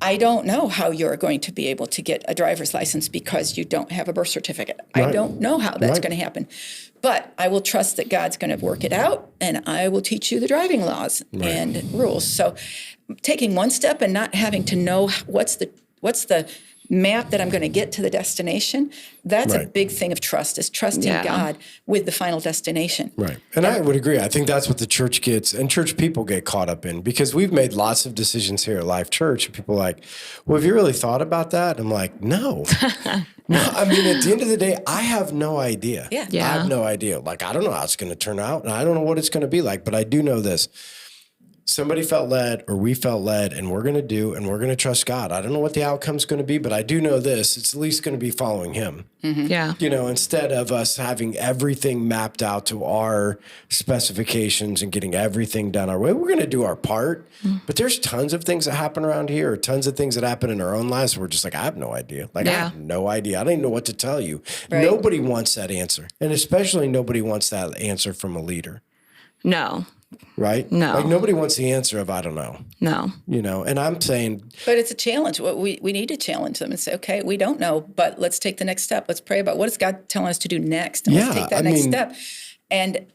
I don't know how you're going to be able to get a driver's license because you don't have a birth certificate. Right. I don't know how that's going to happen. But I will trust that God's going to work it out, and I will teach you the driving laws and rules. So taking one step and not having to know what's the map that I'm going to get to the destination, that's a big thing of trust, is trusting God with the final destination. Right. And I would agree. I think that's what the church gets and church people get caught up in, because we've made lots of decisions here at Life Church. And people are like, well, have you really thought about that? I'm like, no. No. I mean, at the end of the day, I have no idea. Yeah. I have no idea. Like, I don't know how it's going to turn out, and I don't know what it's going to be like, but I do know this. Somebody felt led, or we felt led, and we're going to trust God. I don't know what the outcome's going to be, but I do know this. It's at least going to be following him. Mm-hmm. Yeah. Instead of us having everything mapped out to our specifications and getting everything done our way, we're going to do our part. Mm-hmm. But there's tons of things that happen around here, or tons of things that happen in our own lives. We're just like, I have no idea. I have no idea. I don't even know what to tell you. Right. Nobody wants that answer. And especially nobody wants that answer from a leader. No. Right? No. Like, nobody wants the answer of, I don't know. No. And I'm saying. But it's a challenge. We need to challenge them and say, okay, we don't know, but let's take the next step. Let's pray about what is God telling us to do next? And let's take that next step. And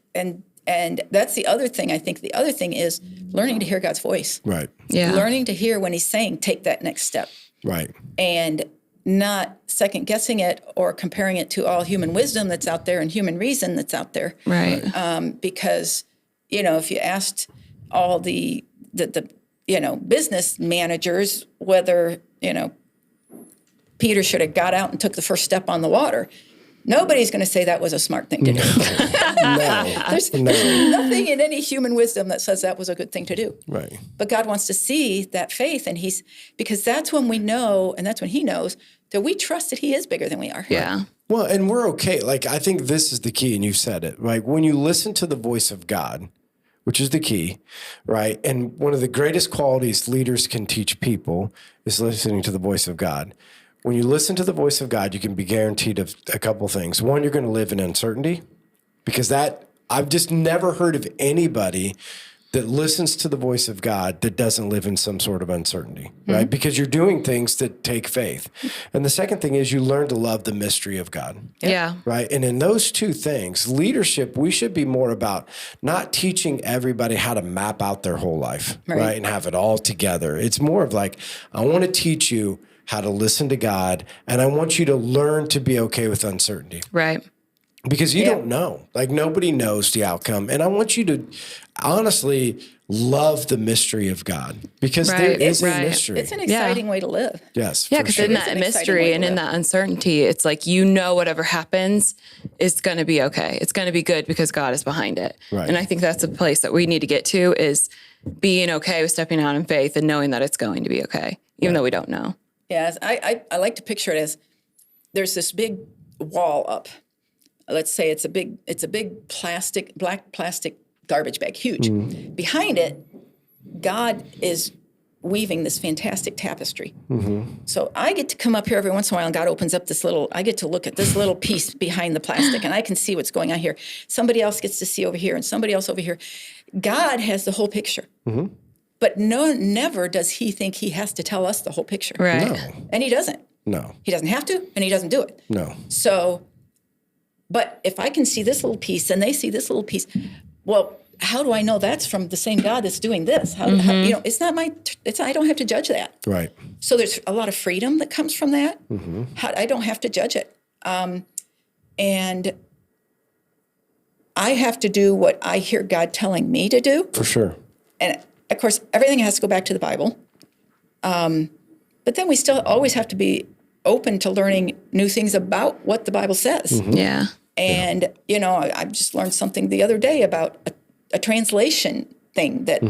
that's the other thing. I think the other thing is learning to hear God's voice. Right. Yeah. Learning to hear when he's saying, take that next step. Right. And not second guessing it or comparing it to all human wisdom that's out there and human reason that's out there. Right. Because if you asked all the business managers whether, Peter should have got out and took the first step on the water, nobody's going to say that was a smart thing to do. There's nothing in any human wisdom that says that was a good thing to do. Right. But God wants to see that faith, and because that's when we know, and that's when he knows that we trust that he is bigger than we are. Yeah. Well, and we're okay. Like, I think this is the key, and you've said it, right? When you listen to the voice of God, which is the key, right? And one of the greatest qualities leaders can teach people is listening to the voice of God. When you listen to the voice of God, you can be guaranteed of a couple things. One, you're going to live in uncertainty, because I've just never heard of anybody that listens to the voice of God that doesn't live in some sort of uncertainty, right? Mm-hmm. Because you're doing things that take faith. And the second thing is you learn to love the mystery of God. Yeah. Right? And in those two things, leadership, we should be more about not teaching everybody how to map out their whole life, right? And have it all together. It's more of like, I want to teach you how to listen to God, and I want you to learn to be okay with uncertainty. Right. Because you don't know. Like, nobody knows the outcome. And I want you to honestly love the mystery of God, because there is a mystery. It's an exciting way to live. Yes. Yeah, because in that mystery and in that uncertainty, it's like, whatever happens is going to be okay. It's going to be good because God is behind it. Right. And I think that's a place that we need to get to, is being okay with stepping out in faith and knowing that it's going to be okay, even though we don't know. Yeah, I like to picture it as there's this big wall up. Let's say it's a big black plastic garbage bag, huge. Mm. Behind it, God is weaving this fantastic tapestry. Mm-hmm. So I get to come up here every once in a while, and God opens up I get to look at this little piece behind the plastic, and I can see what's going on here. Somebody else gets to see over here, and somebody else over here. God has the whole picture. Mm-hmm. But never does he think he has to tell us the whole picture. Right. No. And he doesn't. No. He doesn't have to, and he doesn't do it. No. So, but if I can see this little piece and they see this little piece, well, how do I know that's from the same God that's doing this? How, it's not I don't have to judge that. Right. So there's a lot of freedom that comes from that. Mm-hmm. I don't have to judge it. And I have to do what I hear God telling me to do. For sure. And of course, everything has to go back to the Bible. But then we still always have to be open to learning new things about what the Bible says. Mm-hmm. Yeah. And, I just learned something the other day about a translation thing that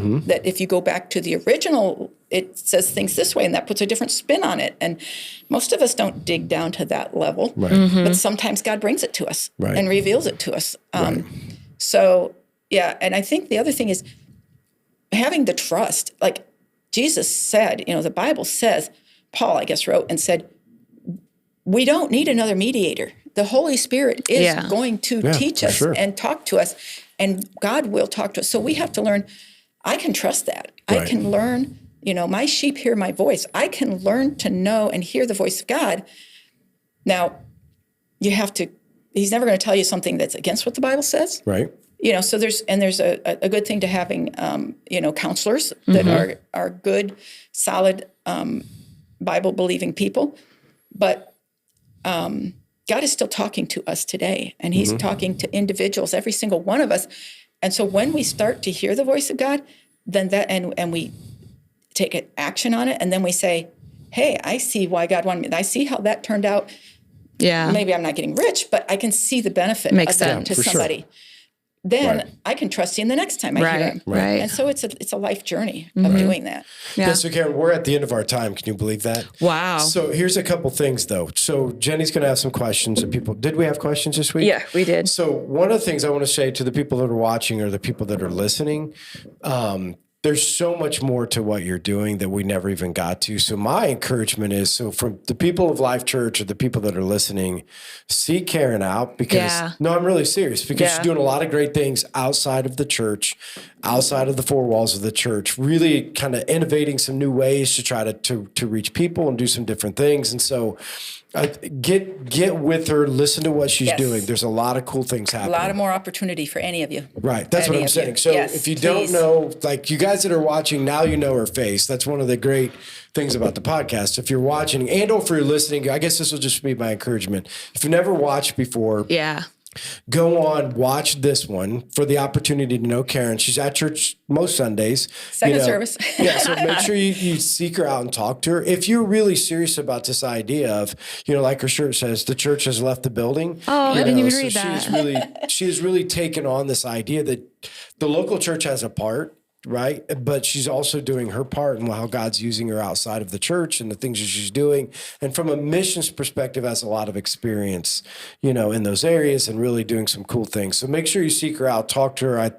if you go back to the original, it says things this way, and that puts a different spin on it. And most of us don't dig down to that level, but sometimes God brings it to us and reveals it to us. So, yeah, and I think the other thing is having the trust. Like Jesus said, the Bible says, Paul, I guess, wrote and said, we don't need another mediator. The Holy Spirit is going to teach us and talk to us, and God will talk to us. So we have to learn, I can trust that. I can learn, my sheep hear my voice. I can learn to know and hear the voice of God. Now, you have to, he's never going to tell you something that's against what the Bible says. Right. So there's a good thing to having, counselors that are good, solid, Bible-believing people. But God is still talking to us today, and he's talking to individuals, every single one of us. And so when we start to hear the voice of God, then and we take action on it, and then we say, hey, I see why God wanted me. I see how that turned out. Yeah. Maybe I'm not getting rich, but I can see the benefit of that to somebody. Sure. Then I can trust him the next time I hear him. Right. And so it's a life journey of doing that. Yeah. So Karen, we're at the end of our time. Can you believe that? Wow. So here's a couple things though. So Jenny's going to have some questions that people, did we have questions this week? Yeah, we did. So one of the things I want to say to the people that are watching or the people that are listening, there's so much more to what you're doing that we never even got to. So my encouragement is, so from the people of Life Church or the people that are listening, seek Karen out because, no, I'm really serious, because she's doing a lot of great things outside of the church, outside of the four walls of the church, really kind of innovating some new ways to try to reach people and do some different things. And so get with her, listen to what she's doing. There's a lot of cool things happening. A lot of more opportunity for any of you. Right. That's what I'm saying. So if you don't know, like you guys that are watching now, you know her face. That's one of the great things about the podcast. If you're watching and or if you're listening, I guess this will just be my encouragement. If you've never watched before, go on, watch this one for the opportunity to know Karen. She's at church most Sundays. Second service. So make sure you seek her out and talk to her. If you're really serious about this idea of, like her shirt says, the church has left the building. Oh, I didn't even read that. She has really taken on this idea that the local church has a part, right? But she's also doing her part and how God's using her outside of the church and the things that she's doing. And from a missions perspective, has a lot of experience, in those areas and really doing some cool things. So make sure you seek her out, talk to her.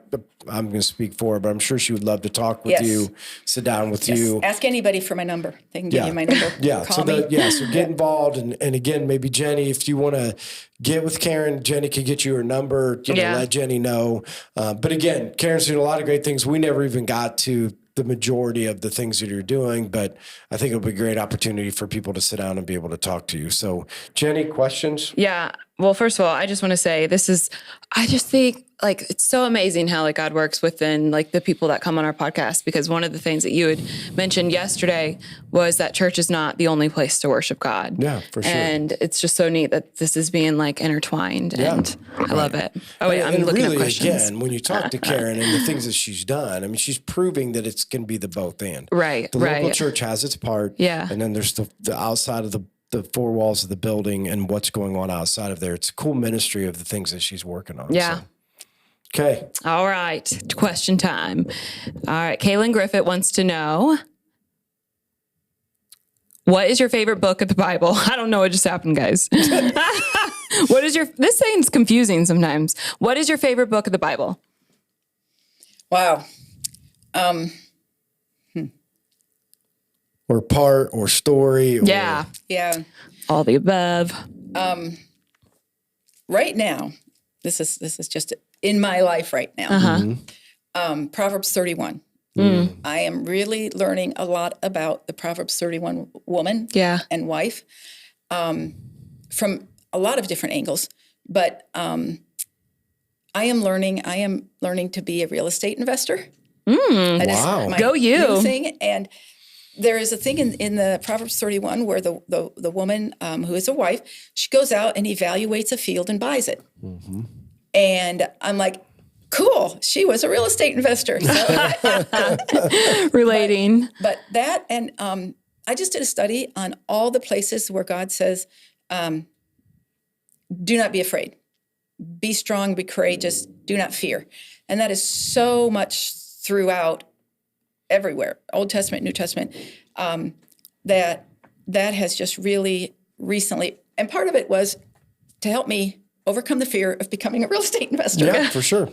I'm going to speak for her, but I'm sure she would love to talk with you, sit down with you. Ask anybody for my number. They can give you my number. Call me. So get involved. And again, maybe Jenny, if you want to get with Karen, Jenny could get you her number, let Jenny know. But again, Karen's doing a lot of great things. We never even got to the majority of the things that you're doing, but I think it'll be a great opportunity for people to sit down and be able to talk to you. So Jenny, questions? Yeah. Well, first of all, I just want to say I just think it's so amazing how God works within the people that come on our podcast, because one of the things that you had mentioned yesterday was that church is not the only place to worship God. Yeah, for sure. And it's just so neat that this is being intertwined and I love it. Oh wait, I'm looking at questions. Again, when you talk to Karen and the things that she's done, I mean, she's proving that it's going to be the both and. Right. The local church has its part. Yeah. And then there's the outside of the four walls of the building and what's going on outside of there. It's a cool ministry of the things that she's working on. Yeah. So. Okay. All right. Question time. All right. Kaylin Griffith wants to know, what is your favorite book of the Bible? I don't know what just happened, guys. This thing's confusing sometimes. What is your favorite book of the Bible? Wow. Or part or story. Yeah. All the above. Right now, this is just in my life right now. Proverbs 31. I am really learning a lot about the Proverbs 31 woman and wife from a lot of different angles. But I am learning to be a real estate investor. That is my new thing. And there is a thing in the Proverbs 31 where the woman who is a wife, she goes out and evaluates a field and buys it. And I'm like, cool, she was a real estate investor. So. Relating. But that, and I just did a study on all the places where God says, do not be afraid. Be strong, be courageous, do not fear. And that is so much throughout everywhere, Old Testament, New Testament, that has just really recently, and part of it was to help me overcome the fear of becoming a real estate investor. Yeah, for sure.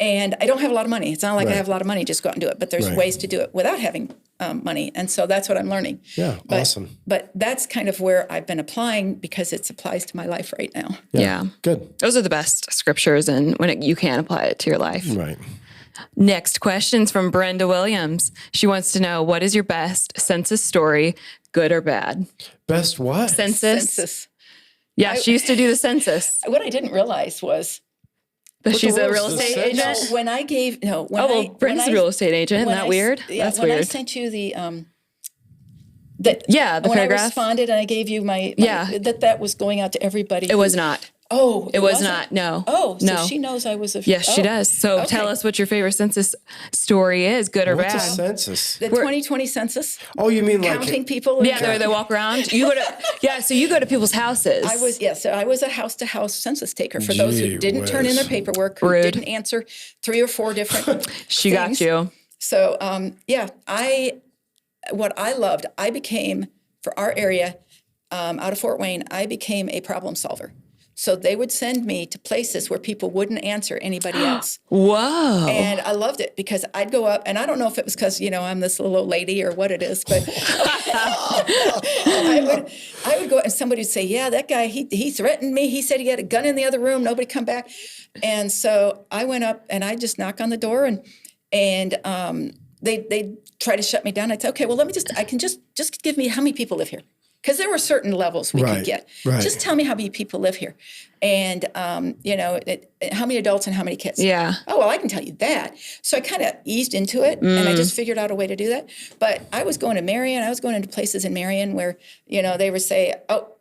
And I don't have a lot of money. It's not like I have a lot of money, just go out and do it. But there's Right. ways to do it without having money. And so that's what I'm learning. Yeah, awesome. But that's kind of where I've been applying because it applies to my life right now. Yeah. Good. Those are the best scriptures, and when you can apply it to your life. Right. Next question's from Brenda Williams. She wants to know, what is your best census story, good or bad? Best what? Census. Yeah, she used to do the census. What I didn't realize was But she's a rules real of the estate census? agent. when I gave Brenda's a real estate agent. Isn't that weird? Yeah, That's when weird. I sent you the the when paragraph. I responded and I gave you my Yeah. that was going out to everybody. It was not. Oh, It was wasn't? not. No. Oh, so no. she knows I was a. Yes, she oh, does. So okay. tell us what your favorite census story is, good or What's a bad. census? The 2020 census, Oh, you mean like counting people. Yeah, they walk around. You go to so you go to people's houses. So I was a house-to-house census taker for those who Gee didn't turn in their whiz. paperwork, who Rude. didn't answer 3 or 4 different. She got things. you. So what I loved, I became for our area out of Fort Wayne. I became a problem solver. So they would send me to places where people wouldn't answer anybody else. Whoa. And I loved it because I'd go up, and I don't know if it was because, I'm this little old lady or what it is, but I would go and somebody would say, yeah, that guy, he threatened me. He said he had a gun in the other room. Nobody come back. And so I went up and I just knock on the door and they try to shut me down. I'd say, okay, well, I can just give me how many people live here. Because there were certain levels we could get. Right. Just tell me how many people live here. And, how many adults and how many kids. Yeah. Oh, well, I can tell you that. So I kind of eased into it, and I just figured out a way to do that. But I was going to Marion. I was going into places in Marion where, they would say, oh,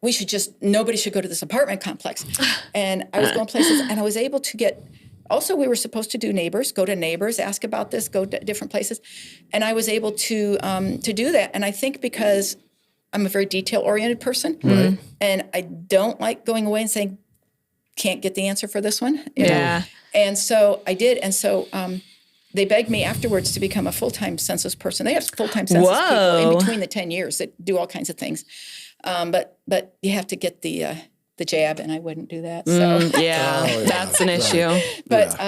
nobody should go to this apartment complex. And I was going places, and I was able to get, also we were supposed to do go to neighbors, ask about this, go to different places. And I was able to do that. And I think because I'm a very detail-oriented person, and I don't like going away and saying, can't get the answer for this one. You know? And so I did. And so they begged me afterwards to become a full-time census person. They have full-time census people in between the 10 years that do all kinds of things. But you have to get the jab, and I wouldn't do that. So That's an issue. But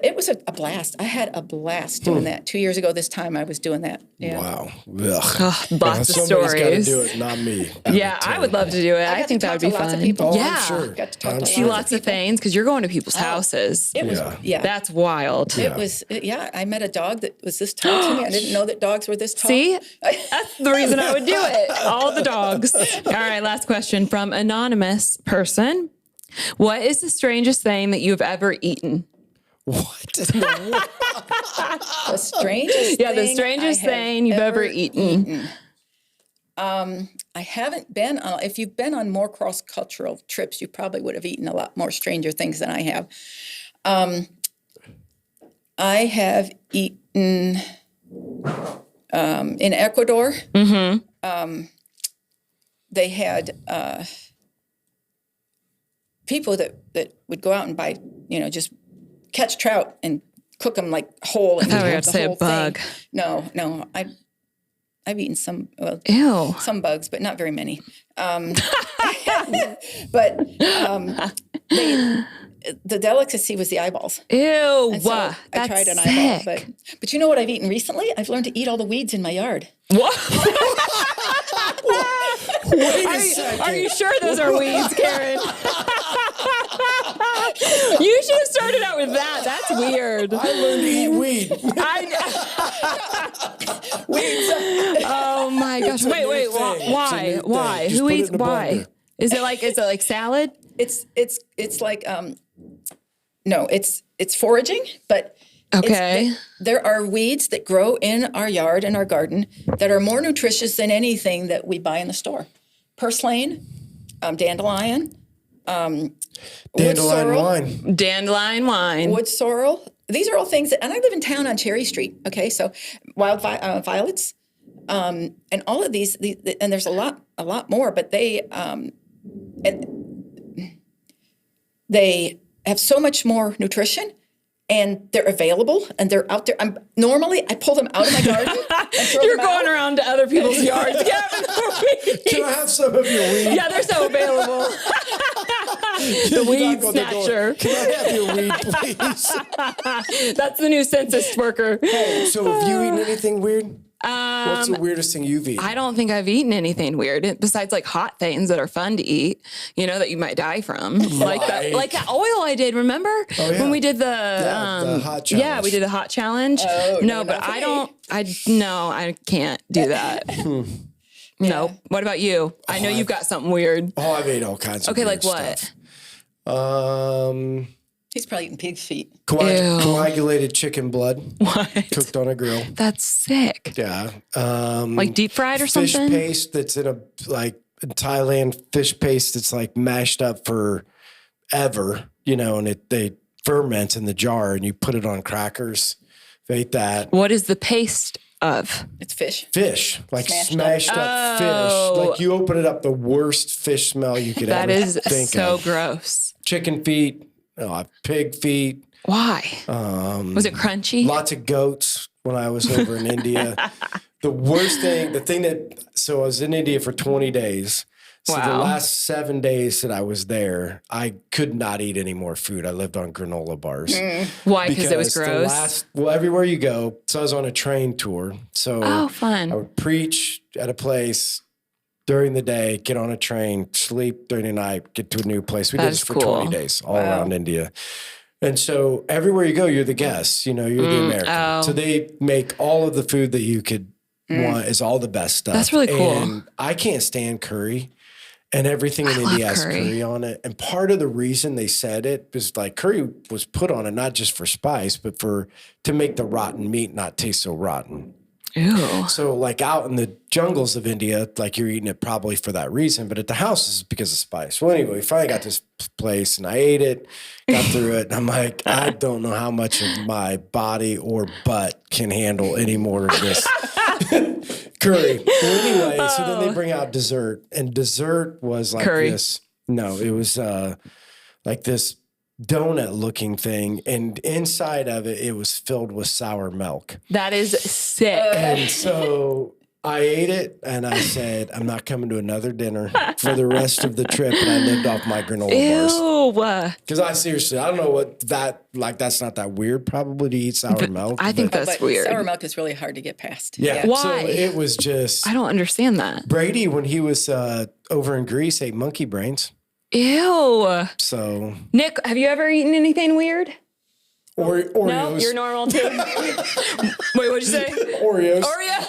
it was a blast. I had a blast doing that. 2 years ago this time I was doing that. Yeah. Wow. Lots of Somebody's stories. got to do it, not me. Yeah, I would love to do it. I got think to that would talk be to lots fun. of people. Oh, Yeah. I'm sure. Got to talk to See lots lots of things because you're going to people's houses. It was, That's wild. It was, I met a dog that was this tall to me. I didn't know that dogs were this tall. See? That's the reason I would do it. All the dogs. All right, last question from anonymous person. What is the strangest thing that you've ever eaten? What? In the world? The strangest The strangest thing you've ever eaten. I haven't been on, if you've been on more cross-cultural trips, you probably would have eaten a lot more stranger things than I have. I have eaten in Ecuador. They had people that would go out and buy, just catch trout and cook them like whole. And I thought we were have to the say a whole thing. bug. No, I've eaten some. Well, Ew. some bugs, but not very many. But the delicacy was the eyeballs. Ew. And so That's I tried an sick. eyeball. But you know what I've eaten recently? I've learned to eat all the weeds in my yard. What? Wait a second. Are you sure those are weeds, Karen? You should have started out with that. That's weird. I learned to eat weed. Oh my gosh! It's a Wait. new thing. Why? It's a new Why? thing. Just Who put it eats? in a Why? blender. Is it like salad? It's like no, it's foraging, but Okay. there are weeds that grow in our yard and our garden that are more nutritious than anything that we buy in the store. Purslane, dandelion, wood Dandelion sorrel, wine. Dandelion wine. wood sorrel. These are all things that, and I live in town on Cherry Street. Okay, so wild violets, and all of these, and there's a lot more, but they have so much more nutrition, and they're available and they're out there. Normally I pull them out of my garden. And throw You're them going out. around to other people's yards. Can I have some of your weed? Yeah, they're so available. The weed snatcher. Can I have your weed, please? That's the new census worker. So have you eaten anything weird? What's the weirdest thing you've eaten? I don't think I've eaten anything weird besides like hot things that are fun to eat, that you might die from. Like that oil I did, remember? Oh, yeah. When we did the hot challenge. Yeah, we did a hot challenge. Oh, no, not but for I me. don't I can't do that. No. What about you? I know you've got something weird. Oh, I've ate all kinds of Okay, weird like what? stuff. He's probably eating pig's feet. Coagulated chicken blood What? cooked on a grill. That's sick. Yeah. Like deep fried or fish something? paste that's in in Thailand, fish paste that's like mashed up for ever, and they ferment in the jar and you put it on crackers. Ate that. What is the paste of? It's fish. Fish, like smashed up Oh. fish. Like you open it up, the worst fish smell you could That ever is think so of. gross. Chicken feet, pig feet. Why? Was it crunchy? Lots of goats when I was over in India. So I was in India for 20 days. So the Wow. last 7 days that I was there, I could not eat any more food. I lived on granola bars. Why? Because it was gross. Everywhere you go. So I was on a train tour. So Oh, fun. I would preach at a place during the day, get on a train, sleep during the night, get to a new place. We did That's this for cool. 20 days all around India. And so everywhere you go, you're the guest, you're the American. oh. So they make all of the food that you could want is all the best stuff. That's really cool. And I can't stand curry. And everything in I love India has curry. curry on it. And part of the reason they said it was like curry was put on it, not just for spice, but to make the rotten meat not taste so rotten. Ew. So like out in the jungles of India, like you're eating it probably for that reason, but at the house is because of spice. Well, anyway, we finally got this place and I ate it, got through it. And I'm like, I don't know how much of my body or butt can handle any more of this curry. Well, anyway, so then they bring out dessert, and dessert was like Curry. this. No, it was like this donut looking thing, and inside of it, it was filled with sour milk. That is sick. And so I ate it and I said, I'm not coming to another dinner for the rest of the trip. And I lived off my granola bars. Ew. Because I don't know what that's not that weird probably to eat sour milk. I think that's But weird. sour milk is really hard to get past. yeah. Why? So it was just, I don't understand that. Brady, when he was over in Greece, ate monkey brains. Ew. So, Nick, have you ever eaten anything weird? Oreos. No, you're normal too. Wait, what'd you say? Oreos. Oreo.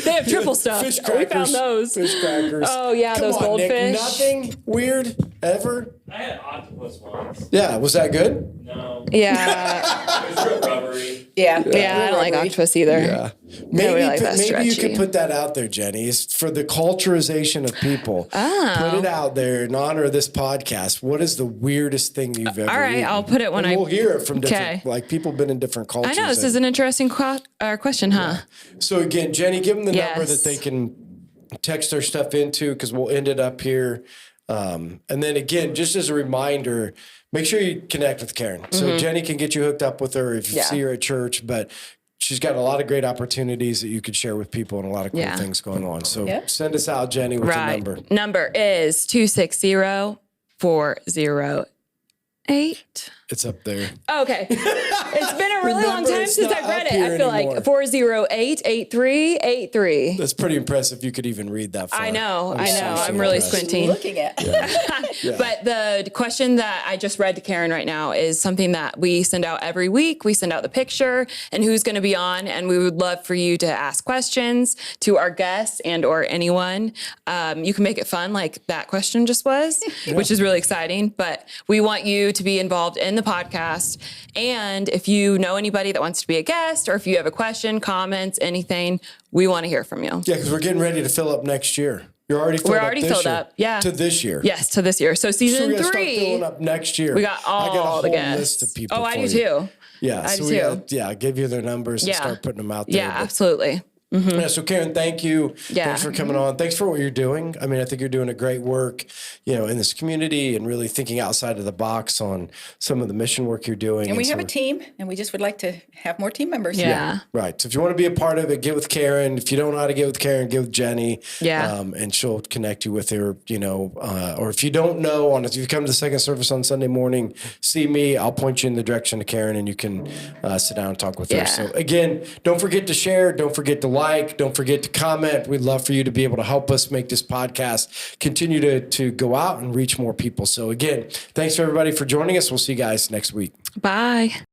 They have triple stuff. Fish We crackers. found those. Fish crackers. Oh, yeah, Come those on, goldfish. Nick, nothing weird ever? I had octopus once. Yeah, was that good? No. Yeah. It was real rubbery. Yeah. Yeah, I don't like octopus either. Yeah. Nobody likes that Maybe you stretchy. could put that out there, Jenny. It's for the culturization of people. Oh. Put it out there in honor of this podcast. What is the weirdest thing you've ever All right, eaten? I'll put it when And I- we'll hear it from different, Okay. like people been in different cultures. I know, this is an interesting question, huh? So again, Jenny, give them the number Yes. that they can text their stuff into because we'll end it up here. And then again, just as a reminder, make sure you connect with Karen. So Jenny can get you hooked up with her if you Yeah. see her at church, but she's got a lot of great opportunities that you could share with people and a lot of cool Yeah. things going on. So Yep. send us out, Jenny, with the number. Number is 260-408. It's up there. Okay. It's been a really long Remember, time it's since not I've read up it. here I feel anymore. like 408-8383. That's pretty impressive. You could even read that far. I know. seriously I'm really impressed. squinting. Looking at. But the question that I just read to Karen right now is something that we send out every week. We send out the picture and who's going to be on, and we would love for you to ask questions to our guests and or anyone. You can make it fun like that question just was, which is really exciting. But we want you to be involved in the podcast. And if you know anybody that wants to be a guest, or if you have a question, comments, anything, we want to hear from you. Yeah, because we're getting ready to fill up next year. You're already filled We're up already this filled year. up, yeah. To this year. Yes, to this year. So So season we're gonna start 3. filling up next year. We got all I got a whole the guests. list of people. Oh, I for do you. too. Yeah, I so do we too. got, give you their numbers and Yeah. start putting them out there. Yeah, But absolutely. Yeah, so Karen, thank you. Yeah. Thanks for coming on. Thanks for what you're doing. I mean, I think you're doing a great work, in this community and really thinking outside of the box on some of the mission work you're doing. And we have so, a team, and we just would like to have more team members. Yeah. right. So if you want to be a part of it, get with Karen. If you don't know how to get with Karen, get with Jenny. Yeah. And she'll connect you with her, or if you don't know, if you come to the second service on Sunday morning, see me, I'll point you in the direction of Karen and you can sit down and talk with her. Yeah. So again, don't forget to share. Don't forget to like. Don't forget to comment. We'd love for you to be able to help us make this podcast continue to go out and reach more people. So again, thanks for everybody for joining us. We'll see you guys next week. Bye.